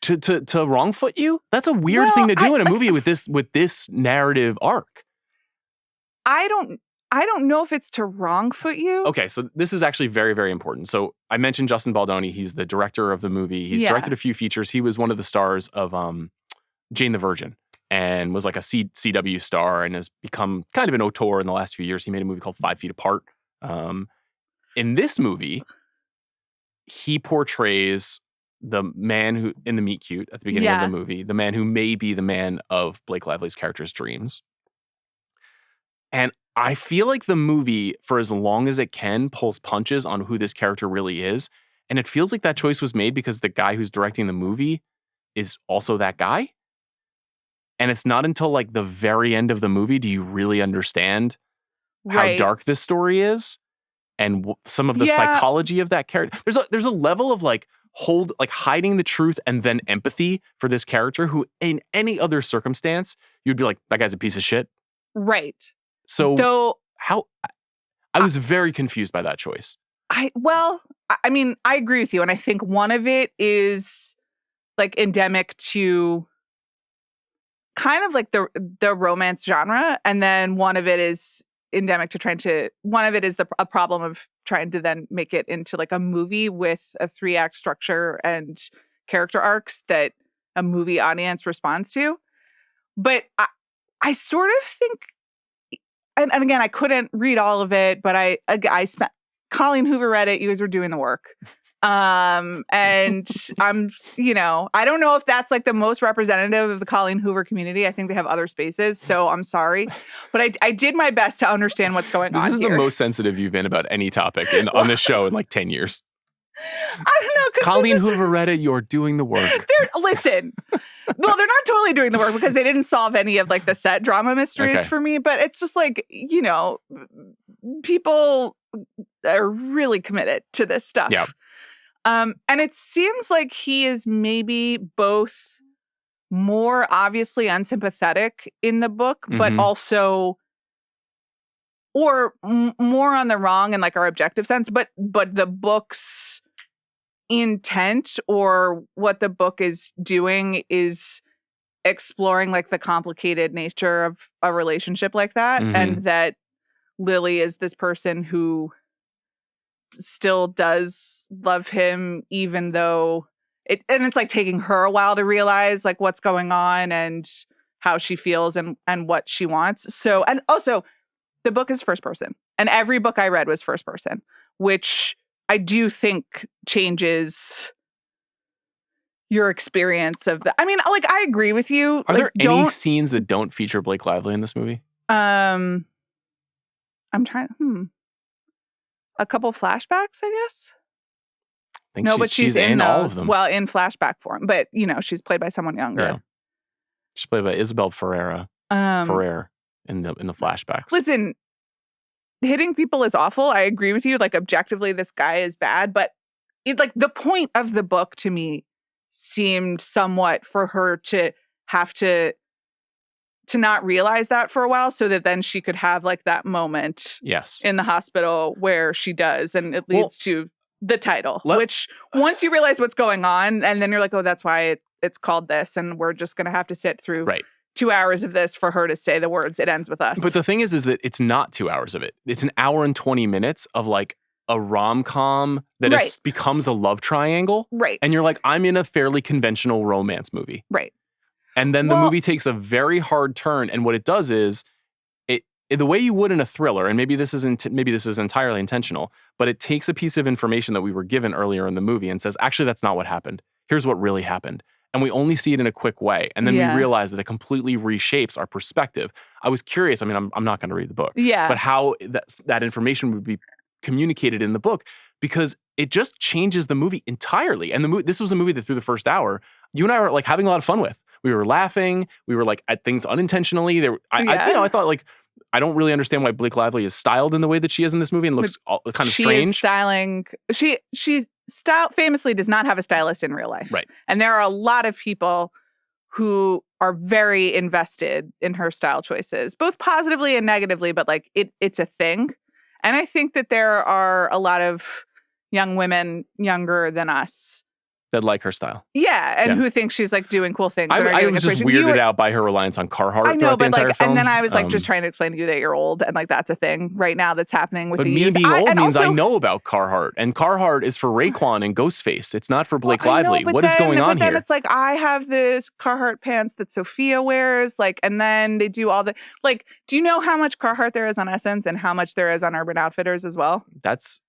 To wrong foot you? That's a weird thing to do in a movie with this narrative arc. I don't know if it's to wrong foot you. Okay, so this is actually very, very important. So I mentioned Justin Baldoni. He's the director of the movie. He's directed a few features. He was one of the stars of Jane the Virgin, and was like a CW star, and has become kind of an auteur in the last few years. He made a movie called 5 Feet Apart. In this movie, he portrays the man who, in the meet cute at the beginning of the movie, the man who may be the man of Blake Lively's character's dreams. And I feel like the movie, for as long as it can, pulls punches on who this character really is. And it feels like that choice was made because the guy who's directing the movie is also that guy. And it's not until like the very end of the movie do you really understand how dark this story is and some of the psychology of that character. There's a level of hiding the truth and then empathy for this character who, in any other circumstance, you'd be like, that guy's a piece of shit. Right. So I was very confused by that choice. I mean, I agree with you, and I think one of it is like endemic to kind of like the romance genre, and then one of it is endemic to a problem of trying to then make it into like a movie with a 3-act structure and character arcs that a movie audience responds to. But I sort of think, and again, I couldn't read all of it, but I spent, Colleen Hoover read it. You guys were doing the work. And I'm, I don't know if that's like the most representative of the Colleen Hoover community. I think they have other spaces, so I'm sorry. But I did my best to understand what's going on here. This is the most sensitive you've been about any topic on this show in like 10 years. I don't know. Colleen Hoover read it. You're doing the work. Listen. Well, they're not totally doing the work because they didn't solve any of like the set drama mysteries for me. But it's just like, people are really committed to this stuff. Yeah. And it seems like he is maybe both more obviously unsympathetic in the book, but also, or more on the wrong in like our objective sense, but the book's intent or what the book is doing is exploring like the complicated nature of a relationship like that. And that Lily is this person who still does love him, even though it's like taking her a while to realize like what's going on and how she feels and what she wants. So, and also the book is first person, and every book I read was first person, which I do think changes your experience of that. I mean, like, I agree with you. Are there any scenes that don't feature Blake Lively in this movie? I'm trying. A couple flashbacks, I guess. But she's in all of them. Well, in flashback form, but she's played by someone younger. Yeah. She's played by Isabel Ferrer in the flashbacks. Listen, hitting people is awful. I agree with you. Like, objectively, this guy is bad, but the point of the book to me seemed somewhat for her to have to to not realize that for a while so that then she could have like that moment in the hospital where she does, and it leads to the title, which once you realize what's going on, and then you're like, oh, that's why it's called this, and we're just going to have to sit through 2 hours of this for her to say the words, it ends with us. But the thing is that it's not 2 hours of it. It's an hour and 20 minutes of like a rom-com that becomes a love triangle. Right. And you're like, I'm in a fairly conventional romance movie. Right. And then the movie takes a very hard turn, and what it does is the way you would in a thriller, and maybe this is entirely intentional, but it takes a piece of information that we were given earlier in the movie and says, actually, that's not what happened. Here's what really happened. And we only see it in a quick way. And then we realize that it completely reshapes our perspective. I was curious. I mean, I'm not going to read the book. Yeah. But how that information would be communicated in the book, because it just changes the movie entirely. And this was a movie that through the first hour, you and I were like having a lot of fun with. We were laughing. We were like at things unintentionally. I thought like, I don't really understand why Blake Lively is styled in the way that she is in this movie and looks kind of strange. She is styling. She famously does not have a stylist in real life. Right. And there are a lot of people who are very invested in her style choices, both positively and negatively, but like it's a thing. And I think that there are a lot of young women younger than us that like her style. Yeah, and who think she's like doing cool things. I was just weirded out by her reliance on Carhartt throughout the entire film. And then I was like just trying to explain to you that you're old, and like that's a thing right now that's happening with the youth. But me being old means I know about Carhartt, and Carhartt is for Raekwon and Ghostface. It's not for Blake Lively. What is going on here? But then it's like, I have this Carhartt pants that Sophia wears, like, and then they do all the, like, do you know how much Carhartt there is on Essence and how much there is on Urban Outfitters as well?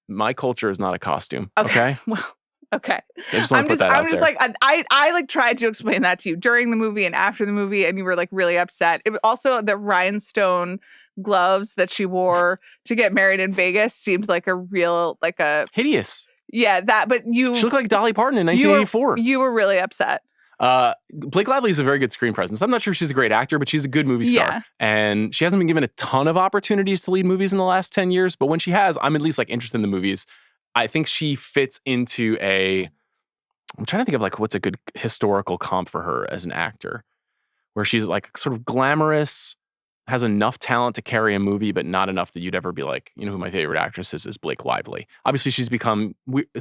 My culture is not a costume. Okay. Well. Okay. I'm just like, I like tried to explain that to you during the movie and after the movie, and you were like really upset. It was also the rhinestone gloves that she wore to get married in Vegas seemed like a real, like a hideous. Yeah, but she looked like Dolly Parton in 1984. You were really upset. Blake Lively is a very good screen presence. I'm not sure if she's a great actor, but she's a good movie star. Yeah. And she hasn't been given a ton of opportunities to lead movies in the last 10 years, but when she has, I'm at least like interested in the movies. I think she fits into I'm trying to think of like what's a good historical comp for her as an actor, where she's like sort of glamorous, has enough talent to carry a movie, but not enough that you'd ever be like, you know who my favorite actress is Blake Lively. Obviously, she's become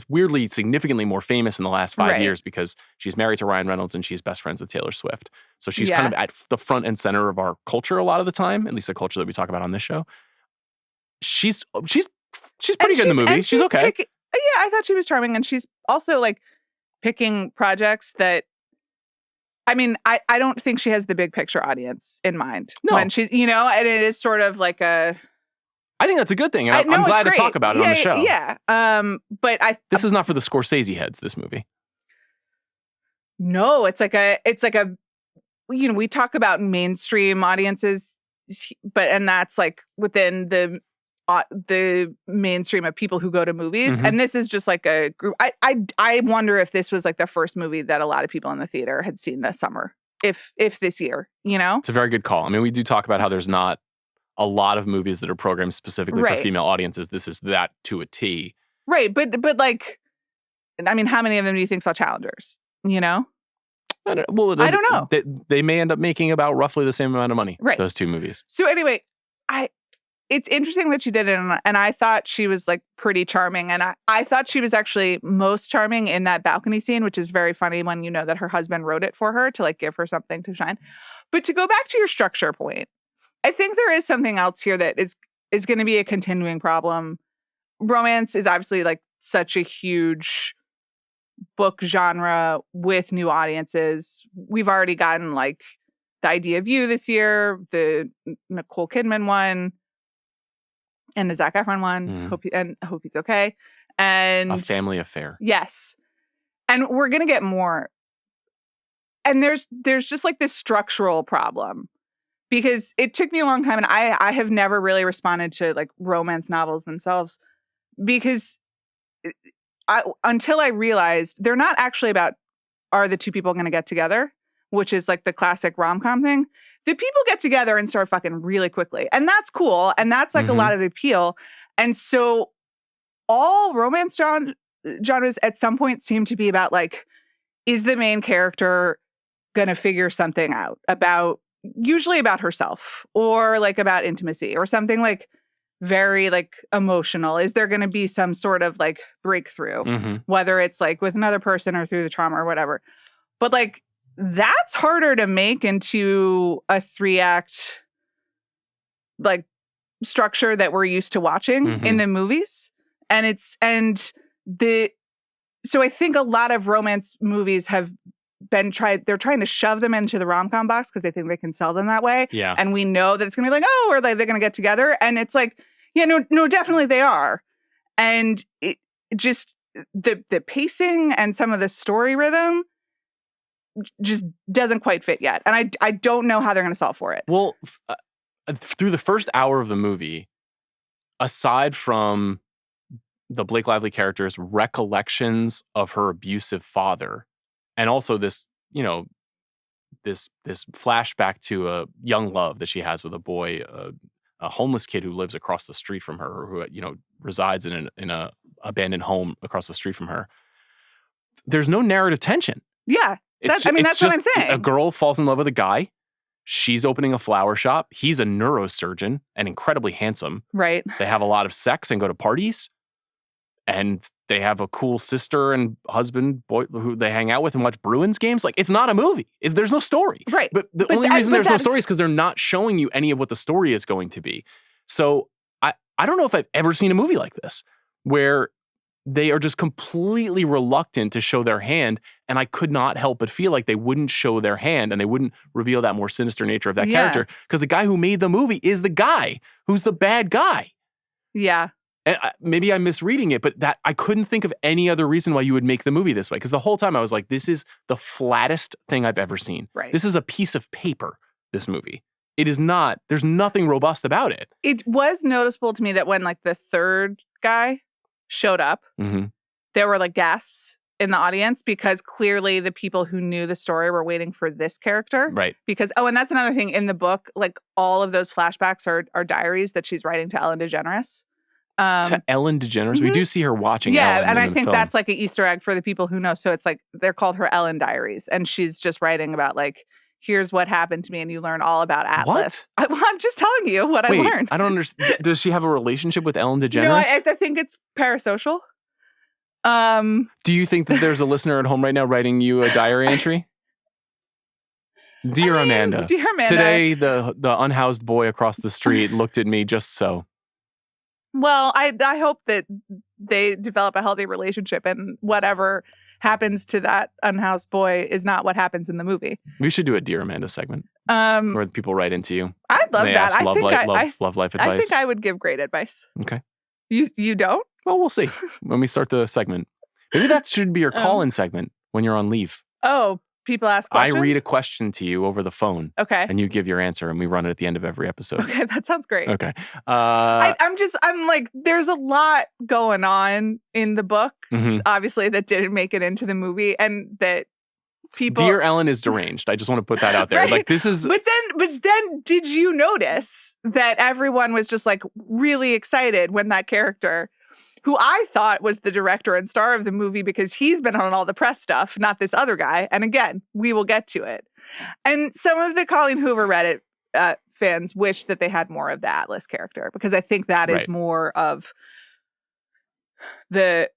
weirdly, significantly more famous in the last 5 years because she's married to Ryan Reynolds and she's best friends with Taylor Swift. So she's kind of at the front and center of our culture a lot of the time, at least the culture that we talk about on this show. She's pretty good in the movie. She's okay. I thought she was charming. And she's also like picking projects that, I mean, I don't think she has the big picture audience in mind. No. When she's, and it is sort of like I think that's a good thing. And I'm glad to talk about it on the show. Yeah. But this is not for the Scorsese heads, this movie. No, it's like a, we talk about mainstream audiences, and that's like within the mainstream of people who go to movies. Mm-hmm. And this is just like a group. I wonder if this was like the first movie that a lot of people in the theater had seen this summer, if this year, It's a very good call. I mean, we do talk about how there's not a lot of movies that are programmed specifically for female audiences. This is that to a T. Right. But like, I mean, how many of them do you think saw Challengers? I don't know. They may end up making about roughly the same amount of money. Right. Those two movies. So anyway, it's interesting that she did it, and I thought she was like pretty charming, and I thought she was actually most charming in that balcony scene, which is very funny when you know that her husband wrote it for her to like give her something to shine. But to go back to your structure point, I think there is something else here that is going to be a continuing problem. Romance is obviously like such a huge book genre with new audiences. We've already gotten like The Idea of You this year, the Nicole Kidman one, and the Zac Efron one. Hope he's okay. And A Family Affair. Yes. And we're going to get more. And there's just like this structural problem, because it took me a long time, and I have never really responded to like romance novels themselves, because until I realized they're not actually about, are the two people going to get together, which is like the classic rom-com thing. The people get together and start fucking really quickly. And that's cool. And that's like a lot of the appeal. And so all romance genres at some point seem to be about like, is the main character going to figure something out about usually about herself or like about intimacy or something like very like emotional. Is there going to be some sort of like breakthrough, whether it's like with another person or through the trauma or whatever? But like that's harder to make into a 3-act like structure that we're used to watching in the movies. So I think a lot of romance movies have been they're trying to shove them into the rom-com box because they think they can sell them that way. Yeah. And we know that it's going to be like, oh, or like they're going to get together. And it's like, yeah, no, definitely they are. And it just the pacing and some of the story rhythm just doesn't quite fit yet. And I don't know how they're going to solve for it. Well, through the first hour of the movie, aside from the Blake Lively character's recollections of her abusive father, and also this, this flashback to a young love that she has with a boy, a homeless kid who lives across the street from her, who resides in a abandoned home across the street from her. There's no narrative tension. Yeah, that's what I'm saying. A girl falls in love with a guy. She's opening a flower shop. He's a neurosurgeon and incredibly handsome. Right. They have a lot of sex and go to parties. And they have a cool sister and husband boy who they hang out with and watch Bruins games. Like, it's not a movie. There's no story. Right. But the only reason there's no story is because they're not showing you any of what the story is going to be. So I don't know if I've ever seen a movie like this where they are just completely reluctant to show their hand. And I could not help but feel like they wouldn't show their hand and they wouldn't reveal that more sinister nature of that character. Because the guy who made the movie is the guy who's the bad guy. Yeah. And maybe I'm misreading it, but that I couldn't think of any other reason why you would make the movie this way. Because the whole time I was like, this is the flattest thing I've ever seen. Right. This is a piece of paper, this movie. It is not, there's nothing robust about it. It was noticeable to me that when like the third guy showed up, there were like gasps in the audience because clearly the people who knew the story were waiting for this character. Right. Because, and that's another thing in the book, like all of those flashbacks are diaries that she's writing to Ellen DeGeneres. To Ellen DeGeneres? We do see her watching Ellen. Yeah, and I think film. that's like an Easter egg for the people who know. So it's like, they're called her Ellen diaries. And she's just writing about like, here's what happened to me, and you learn all about Atlas. What? I'm just telling you what I learned. I don't understand. Does she have a relationship with Ellen DeGeneres? No, I think it's parasocial. Do you think that there's a listener at home right now writing you a diary entry? Dear Amanda, today the unhoused boy across the street looked at me just so. Well, I hope that they develop a healthy relationship and whatever happens to that unhoused boy is not what happens in the movie. We should do a Dear Amanda segment where people write into you. I'd love that. Ask love life advice. I think I would give great advice. Okay. You don't? Well, we'll see when we start the segment. Maybe that should be your call-in segment when you're on leave. Oh, people ask questions? I read a question to you over the phone. Okay. And you give your answer, and we run it at the end of every episode. Okay, that sounds great. Okay. I'm like, there's a lot going on in the book, obviously, that didn't make it into the movie, and that people... Dear Ellen is deranged. I just want to put that out there. Right? Like, this is... But then, did you notice that everyone was just, like, really excited when that character... who I thought was the director and star of the movie because he's been on all the press stuff, not this other guy. And again, we will get to it. And some of the Colleen Hoover Reddit fans wish that they had more of the Atlas character because I think that is more of the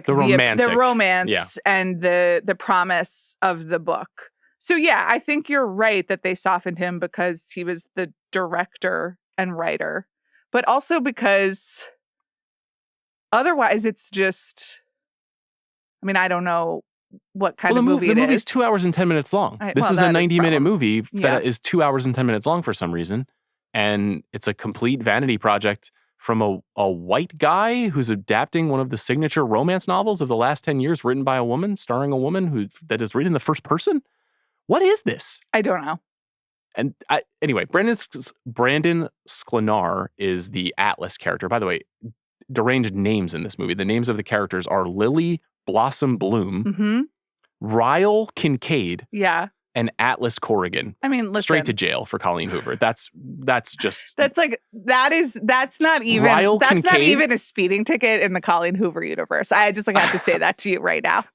romance and the promise of the book. So yeah, I think you're right that they softened him because he was the director and writer, but also because otherwise it's just, I mean, I don't know what kind of movie it is. The movie's 2 hours and 10 minutes long. This is a 90-minute movie that is 2 hours and 10 minutes long for some reason. And it's a complete vanity project from a white guy who's adapting one of the signature romance novels of the last 10 years written by a woman, starring a woman that is written in the first person. What is this? I don't know. And anyway, Brandon Sklenar is the Atlas character. By the way, deranged names in this movie. The names of the characters are Lily Blossom Bloom, Ryle Kincaid, and Atlas Corrigan. I mean, listen, straight to jail for Colleen Hoover. That's just that's not even Ryle that's Kincaid? not even a speeding ticket in the Colleen Hoover universe. I just have to say that to you right now.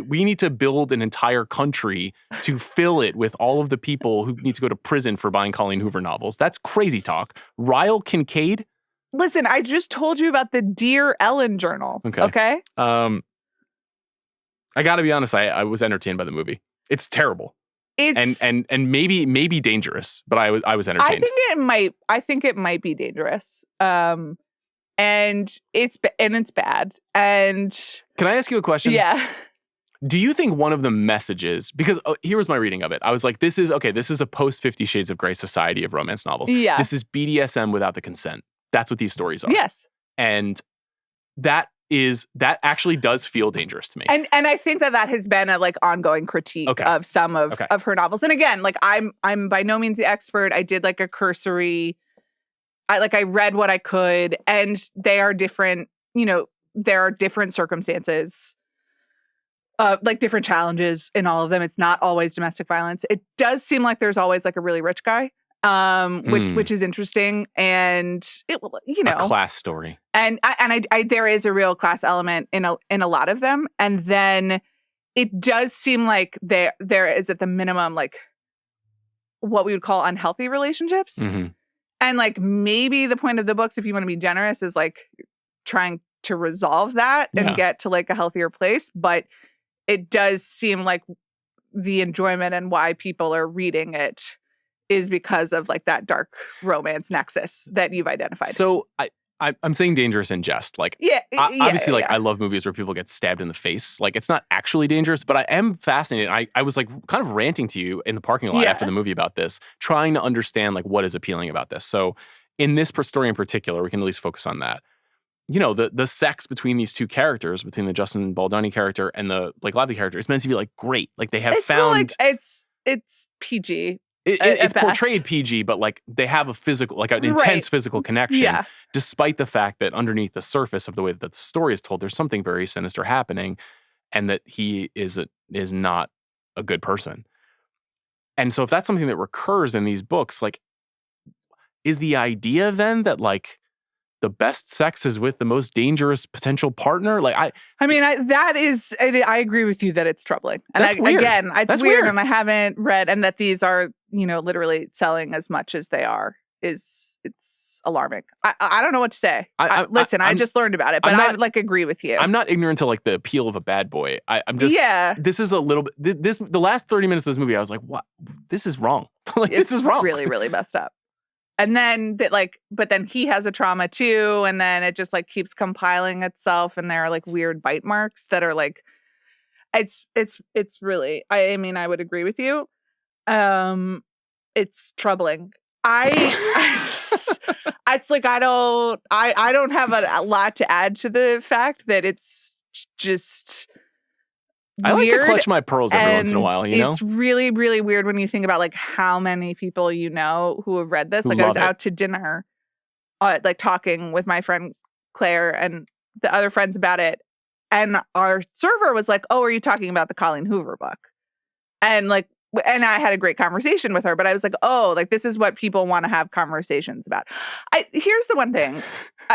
We need to build an entire country to fill it with all of the people who need to go to prison for buying Colleen Hoover novels. That's crazy talk. Ryle Kincaid? Listen, I just told you about the Dear Ellen journal. Okay? I got to be honest, I was entertained by the movie. It's terrible. It's and maybe dangerous, but I was entertained. I think it might be dangerous. And it's bad. And can I ask you a question? Yeah. Do you think one of the messages, because here was my reading of it. I was like, this is a post 50 Shades of Grey society of romance novels. Yeah. This is BDSM without the consent. That's what these stories are. Yes. And that actually does feel dangerous to me. And I think that has been a ongoing critique of some of her novels. And again, I'm by no means the expert. I did a cursory. I read what I could, and they are different. There are different circumstances, different challenges in all of them. It's not always domestic violence. It does seem like there's always a really rich guy. Which is interesting, and a class story, and I there is a real class element in a lot of them, and then it does seem like there is at the minimum what we would call unhealthy relationships, and maybe the point of the books, if you want to be generous, is trying to resolve that and get to a healthier place, but it does seem like the enjoyment and why people are reading it is because of that dark romance nexus that you've identified. So I'm saying dangerous in jest. Obviously, I love movies where people get stabbed in the face. It's not actually dangerous, but I am fascinated. I was kind of ranting to you in the parking lot after the movie about this, trying to understand what is appealing about this. So in this story in particular, we can at least focus on that. The sex between these two characters, between the Justin Baldoni character and the Blake Lively character, is meant to be great. They have found it's PG. It's portrayed PG, but they have a physical, an intense physical connection, despite the fact that underneath the surface of the way that the story is told, there's something very sinister happening, and that he is not a good person. And so if that's something that recurs in these books, is the idea then that the best sex is with the most dangerous potential partner? I agree with you that it's troubling. And that's weird. Again, it's weird, and I haven't read, and that these are, literally selling as much as they are it's alarming. I don't know what to say. I just learned about it, but I agree with you. I'm not ignorant to the appeal of a bad boy. I'm just, this is a little bit, the last 30 minutes of this movie, I was like, what? This is wrong. This is wrong. Really, really messed up. And then but then he has a trauma too, and then it just keeps compiling itself, and there are weird bite marks that are it's really, I would agree with you. It's troubling. It's I don't have a lot to add to the fact that it's just I like to clutch my pearls every once in a while, It's really, really weird when you think about how many people who have read this. I was out to dinner, talking with my friend Claire and the other friends about it, and our server was like, "Oh, are you talking about the Colleen Hoover book?" And and I had a great conversation with her, but I was like, "Oh, this is what people want to have conversations about." Here's the one thing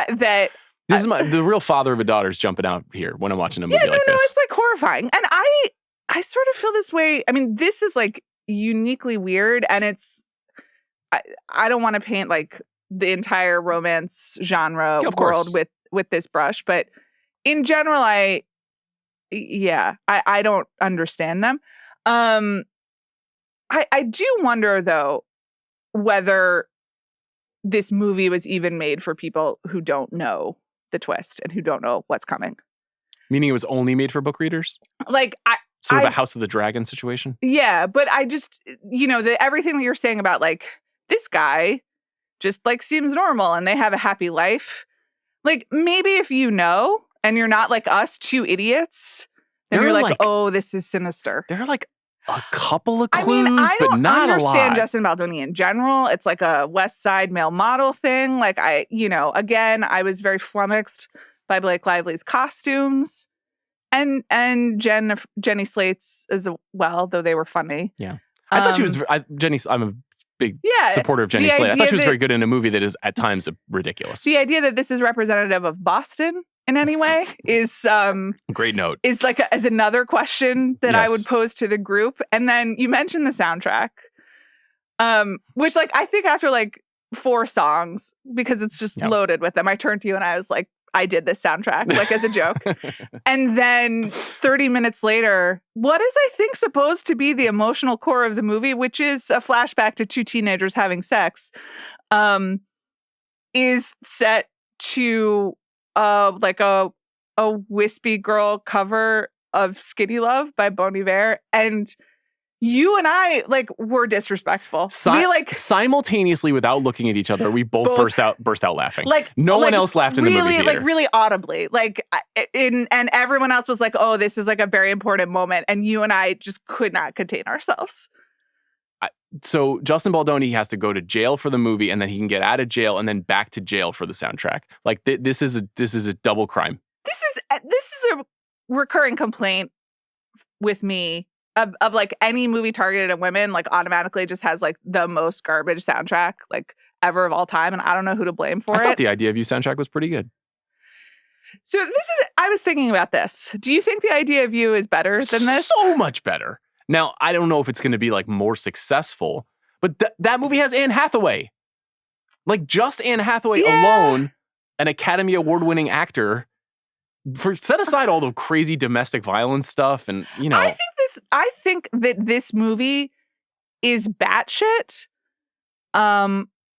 that. This is the real father of a daughter's jumping out here when I'm watching a movie like this. No, it's horrifying. And I sort of feel this way. I mean, this is uniquely weird, and it's I don't want to paint the entire romance genre world with this brush, but in general, I don't understand them. I do wonder though whether this movie was even made for people who don't know the twist and who don't know what's coming. Meaning it was only made for book readers? Sort of a House of the Dragon situation? Yeah, but I just, everything that you're saying about this guy just seems normal and they have a happy life. Maybe if and you're not like us, two idiots, then you're oh, this is sinister. There are a couple of clues, but not a lot. I don't understand Justin Baldoni in general. It's a West Side male model thing. Again, I was very flummoxed by Blake Lively's costumes and Jenny Slate's as well, though they were funny. Yeah. I thought she was, I'm a big supporter of Jenny Slate. I thought she was very good in a movie that is at times ridiculous. The idea that this is representative of Boston in any way is great note. Is like as another question that I would pose to the group. And then you mentioned the soundtrack, which like I think after like 4 songs, because it's just loaded with them, I turned to you and I was like, I did this soundtrack, like as a joke. And then 30 minutes later, what is I think supposed to be the emotional core of the movie, which is a flashback to 2 teenagers having sex, is set to like a Wispy Girl cover of Skinny Love by Bon Iver. And you and I like were disrespectful. We like simultaneously, without looking at each other, we both burst out laughing. Like no one else laughed in the movie theater. Like really audibly. Like and everyone else was like, "Oh, this is like a very important moment," and you and I just could not contain ourselves. So Justin Baldoni has to go to jail for the movie, and then he can get out of jail and then back to jail for the soundtrack. Like this is a double crime. This is a recurring complaint with me. Of like any movie targeted at women, like automatically just has like the most garbage soundtrack like ever of all time, and I don't know who to blame for it. I thought the Idea of You soundtrack was pretty good. So I was thinking about this. Do you think the Idea of You is better than this? So much better. Now I don't know if it's going to be like more successful, but that movie has Anne Hathaway. Like just Anne Hathaway alone, an Academy Award-winning actor. Set aside all the crazy domestic violence stuff, and you know, I think that this movie is batshit,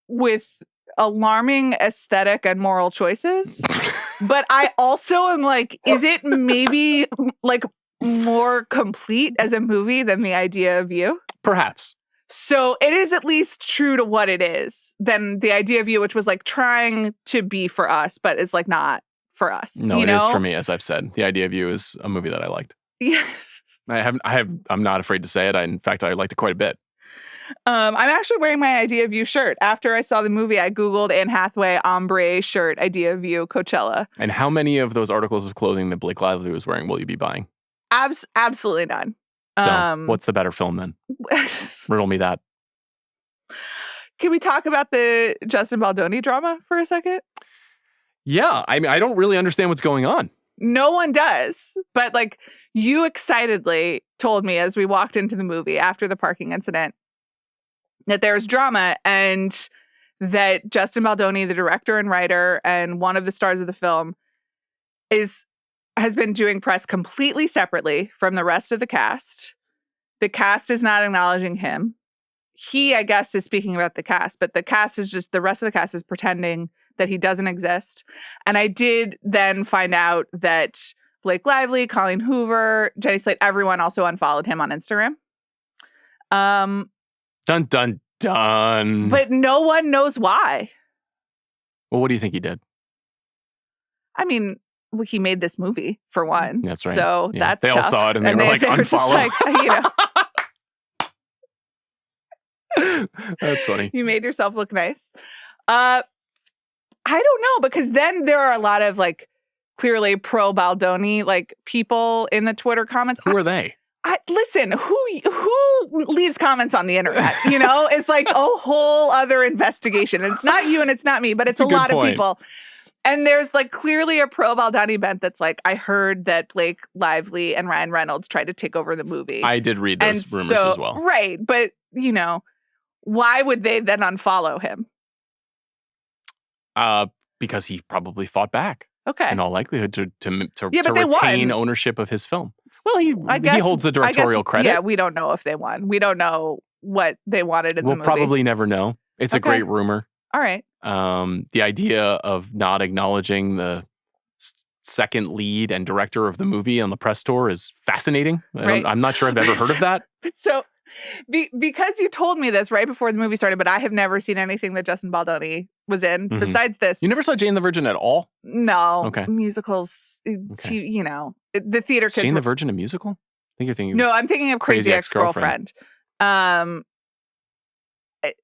with alarming aesthetic and moral choices. But I also am like, is it maybe like more complete as a movie than The Idea of You? Perhaps. So it is at least true to what it is than The Idea of You, which was like trying to be for us, but is like not for us. No, it is for me, as I've said. The Idea of You is a movie that I liked. Yeah. I'm not afraid to say it. In fact, I liked it quite a bit. I'm actually wearing my Idea of You shirt. After I saw the movie, I Googled Anne Hathaway ombre shirt, Idea of You, Coachella. And how many of those articles of clothing that Blake Lively was wearing will you be buying? Absolutely none. So what's the better film then? Riddle me that. Can we talk about the Justin Baldoni drama for a second? Yeah, I mean, I don't really understand what's going on. No one does. But like you excitedly told me as we walked into the movie after the parking incident that there's drama and that Justin Baldoni, the director and writer and one of the stars of the film, has been doing press completely separately from the rest of the cast. The cast is not acknowledging him. He, I guess, is speaking about the cast, but the rest of the cast is pretending that he doesn't exist. And I did then find out that Blake Lively, Colleen Hoover, Jenny Slate, everyone also unfollowed him on Instagram. Dun, dun, dun. But no one knows why. Well, what do you think he did? I mean, he made this movie, for one. That's right. So that's They tough. all saw it and they were like, unfollow. That's funny. You made yourself look nice. I don't know, because then there are a lot of like clearly pro Baldoni like people in the Twitter comments. Who are they? Listen, who leaves comments on the internet? You know, it's like a whole other investigation. It's not you and it's not me, but it's a lot of people. And there's like clearly a pro Baldoni bent that's like, I heard that Blake Lively and Ryan Reynolds tried to take over the movie. I did read those rumors as well. Right. But, you know, why would they then unfollow him? Because he probably fought back. Okay. In all likelihood to won. retain ownership of his film. Well, he holds the directorial credit. Yeah, we don't know if they won. We don't know what they wanted in the movie. We'll probably never know. It's a great rumor. All right. The idea of not acknowledging the second lead and director of the movie on the press tour is fascinating. Right. I'm not sure I've ever heard of that. So, because you told me this right before the movie started, but I have never seen anything that Justin Baldoni was in besides this. You never saw Jane the Virgin at all? No. Okay. Musicals, you know, the theater kids. Jane the Virgin a musical? I think you're thinking. No, I'm thinking of Crazy Ex-Girlfriend. I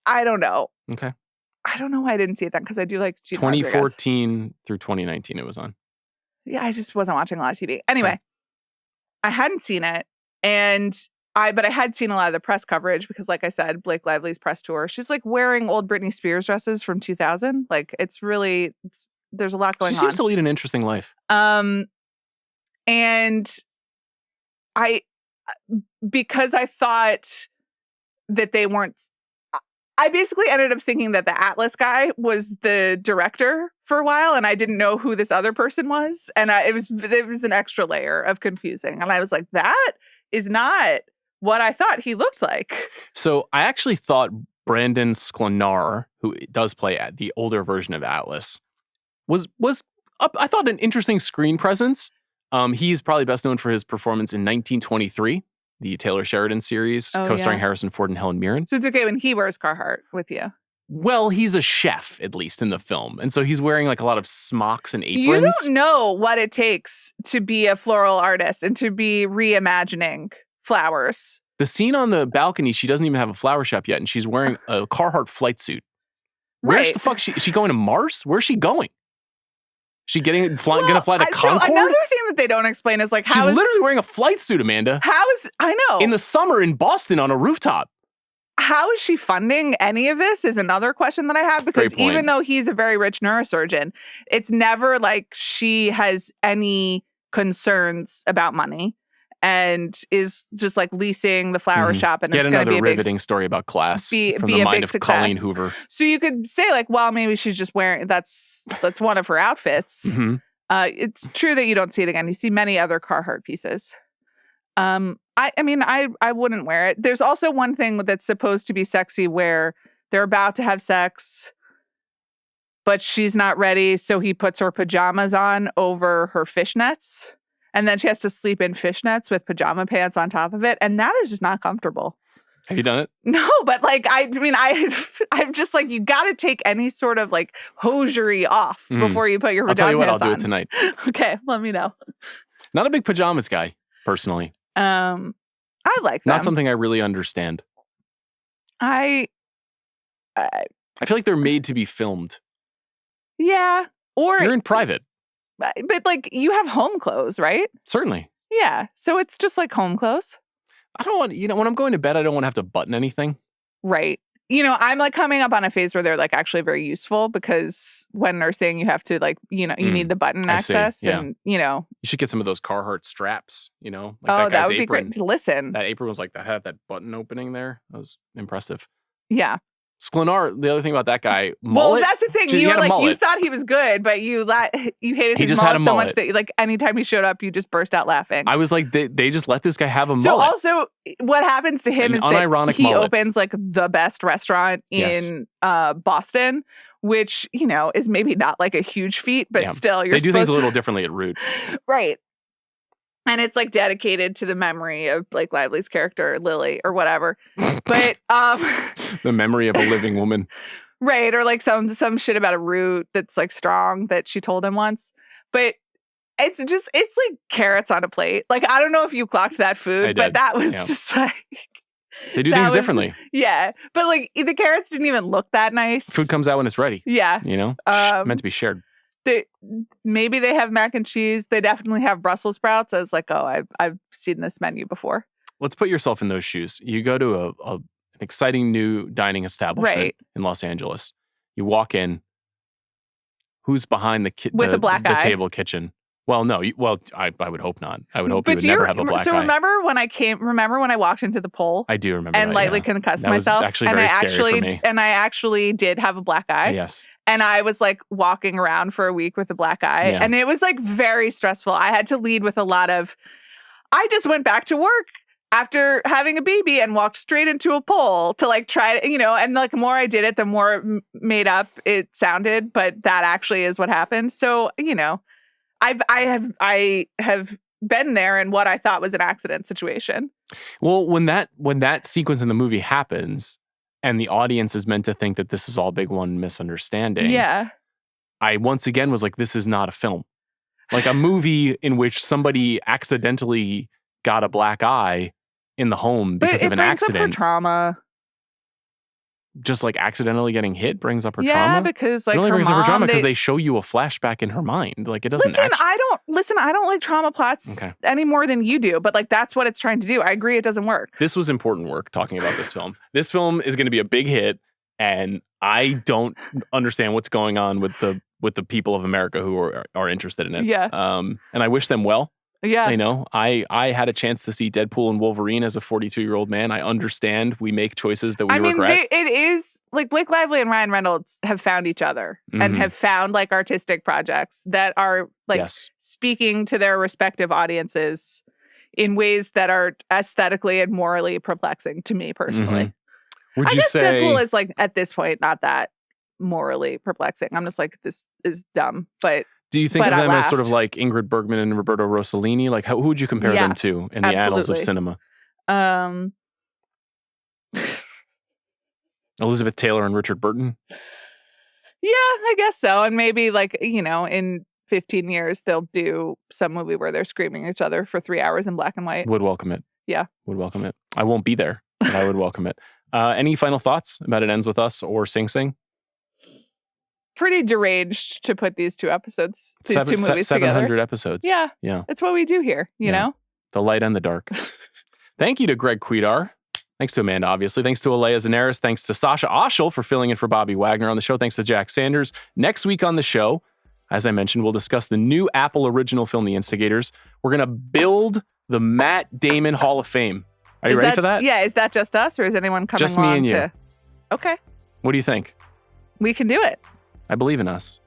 don't know. Okay. I don't know why I didn't see it then, because I do like Gina 2014 Rodriguez. through 2019 it was on. Yeah, I just wasn't watching a lot of TV. Anyway, I hadn't seen it, and but I had seen a lot of the press coverage because, like I said, Blake Lively's press tour. She's like wearing old Britney Spears dresses from 2000. Like it's really, there's a lot going on. She seems to lead an interesting life. And because I thought that they weren't, I basically ended up thinking that the Atlas guy was the director for a while, and I didn't know who this other person was. And it was an extra layer of confusing. And I was like, that is not what I thought he looked like. So I actually thought Brandon Sklenar, who does play the older version of Atlas, was up, I thought, an interesting screen presence. He's probably best known for his performance in 1923, the Taylor Sheridan series, co-starring Harrison Ford and Helen Mirren. So it's okay when he wears Carhartt with you. Well, he's a chef, at least in the film. And so he's wearing like a lot of smocks and aprons. You don't know what it takes to be a floral artist and to be reimagining flowers. The scene on the balcony, she doesn't even have a flower shop yet, and she's wearing a Carhartt flight suit. Where's the fuck? Is she going to Mars? Where's she going? She gonna fly the Concorde? So another thing that they don't explain is like she's literally wearing a flight suit, Amanda. I know. In the summer in Boston on a rooftop. How is she funding any of this is another question that I have, because even though he's a very rich neurosurgeon, it's never like she has any concerns about money and is just like leasing the flower shop, and it's going to be a riveting story about class from the mind of Colleen Hoover. So you could say like, well, maybe she's just wearing that's one of her outfits. Mm-hmm. It's true that you don't see it again. You see many other Carhartt pieces. I mean, I wouldn't wear it. There's also one thing that's supposed to be sexy where they're about to have sex, but she's not ready, so he puts her pajamas on over her fishnets. And then she has to sleep in fishnets with pajama pants on top of it. And that is just not comfortable. Have you done it? No, but like, I'm just like, you got to take any sort of like hosiery off before you put your pajama pants on. I'll tell you what, I'll do it tonight. Okay, let me know. Not a big pajamas guy, personally. I like them. Not something I really understand. I feel like they're made to be filmed. Yeah. Or you're in private. But like you have home clothes, right? Certainly. Yeah. So it's just like home clothes. I don't want, when I'm going to bed, I don't want to have to button anything. Right. I'm like coming up on a phase where they're like actually very useful, because when nursing, you have to like, you need the button access. Yeah. And, you should get some of those Carhartt straps, like that would be great. Listen. That apron was like that, had that button opening there. That was impressive. Yeah. Sklenar, the other thing about that guy, mullet. Well, that's the thing. You were like, you thought he was good, but you hated his mullet so much that like anytime he showed up, you just burst out laughing. I was like, they just let this guy have a mullet. So also, what happens to him is that he opens like the best restaurant in Boston, which, is maybe not like a huge feat, but still, they do things a little differently at Root. Right. And it's like dedicated to the memory of Blake Lively's character, Lily, or whatever. But the memory of a living woman. Right. Or like some shit about a root that's like strong that she told him once. But it's like carrots on a plate. Like, I don't know if you clocked that food, but that was just like they do things differently. Yeah. But like the carrots didn't even look that nice. Food comes out when it's ready. Yeah. Meant to be shared. Maybe they have mac and cheese. They definitely have Brussels sprouts. I was like, oh, I've seen this menu before. Let's put yourself in those shoes. You go to an exciting new dining establishment in Los Angeles. You walk in. Who's behind the table kitchen? Well, no. I would hope not. I would hope you would never have a black eye. So remember when I walked into the poll? I do remember and lightly concussed myself. Was actually very scary for me. And I actually did have a black eye. Yes. And I was like walking around for a week with a black eye. Yeah. And it was like very stressful. I had to lead with a lot of, I just went back to work after having a baby and walked straight into a poll to like try to, and like the more I did it, the more made up it sounded. But that actually is what happened. So, I have been there in what I thought was an accident situation. Well, when that sequence in the movie happens, and the audience is meant to think that this is all big one misunderstanding. Yeah. I once again was like, this is not a film. Like a movie in which somebody accidentally got a black eye in the home because of an accident. Up her trauma. just like accidentally getting hit brings up her yeah, trauma? because like it only her brings mom, up her trauma because they show you a flashback in her mind. Like it doesn't. I don't like trauma plots any more than you do. But like that's what it's trying to do. I agree, it doesn't work. This was important work talking about this film. This film is going to be a big hit, and I don't understand what's going on with the people of America who are interested in it. Yeah. And I wish them well. Yeah. You know, I had a chance to see Deadpool and Wolverine as a 42-year-old man. I understand we make choices that we regret. It is like Blake Lively and Ryan Reynolds have found each other and have found like artistic projects that are like speaking to their respective audiences in ways that are aesthetically and morally perplexing to me personally. Would I you guess say Deadpool is like at this point not that morally perplexing. I'm just like, this is dumb, but. Do you think of them as sort of like Ingrid Bergman and Roberto Rossellini? Like, who would you compare them to in the annals of cinema? Elizabeth Taylor and Richard Burton? Yeah, I guess so. And maybe like, you know, in 15 years, they'll do some movie where they're screaming at each other for 3 hours in black and white. Would welcome it. Yeah. Would welcome it. I won't be there, but I would welcome it. Any final thoughts about It Ends With Us or Sing Sing? Pretty deranged to put these two movies 700 together. Episodes. Yeah. Yeah. That's what we do here, you know? The light and the dark. Thank you to Greg Cuidar. Thanks to Amanda, obviously. Thanks to Aleya Zenieris. Thanks to Sasha Ashall for filling in for Bobby Wagner on the show. Thanks to Jack Sanders. Next week on the show, as I mentioned, we'll discuss the new Apple original film, The Instigators. We're going to build the Matt Damon Hall of Fame. Are you ready for that? Yeah. Is that just us or is anyone coming along? Just me and you. Okay. What do you think? We can do it. I believe in us.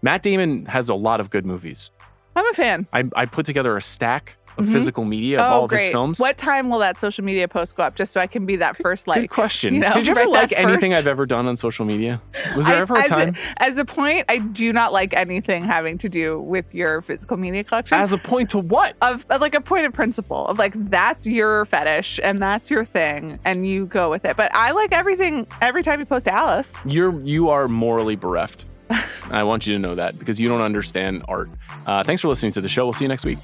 Matt Damon has a lot of good movies. I'm a fan. I put together a stack of physical media of all of his films. What time will that social media post go up just so I can be that first like? Good question. You know, did you ever like anything I've ever done on social media? Was there ever a time? As a point, I do not like anything having to do with your physical media collection. As a point to what? Of like a point of principle of like that's your fetish and that's your thing and you go with it. But I like everything every time you post Alice. You are morally bereft. I want you to know that because you don't understand art. Thanks for listening to the show. We'll see you next week.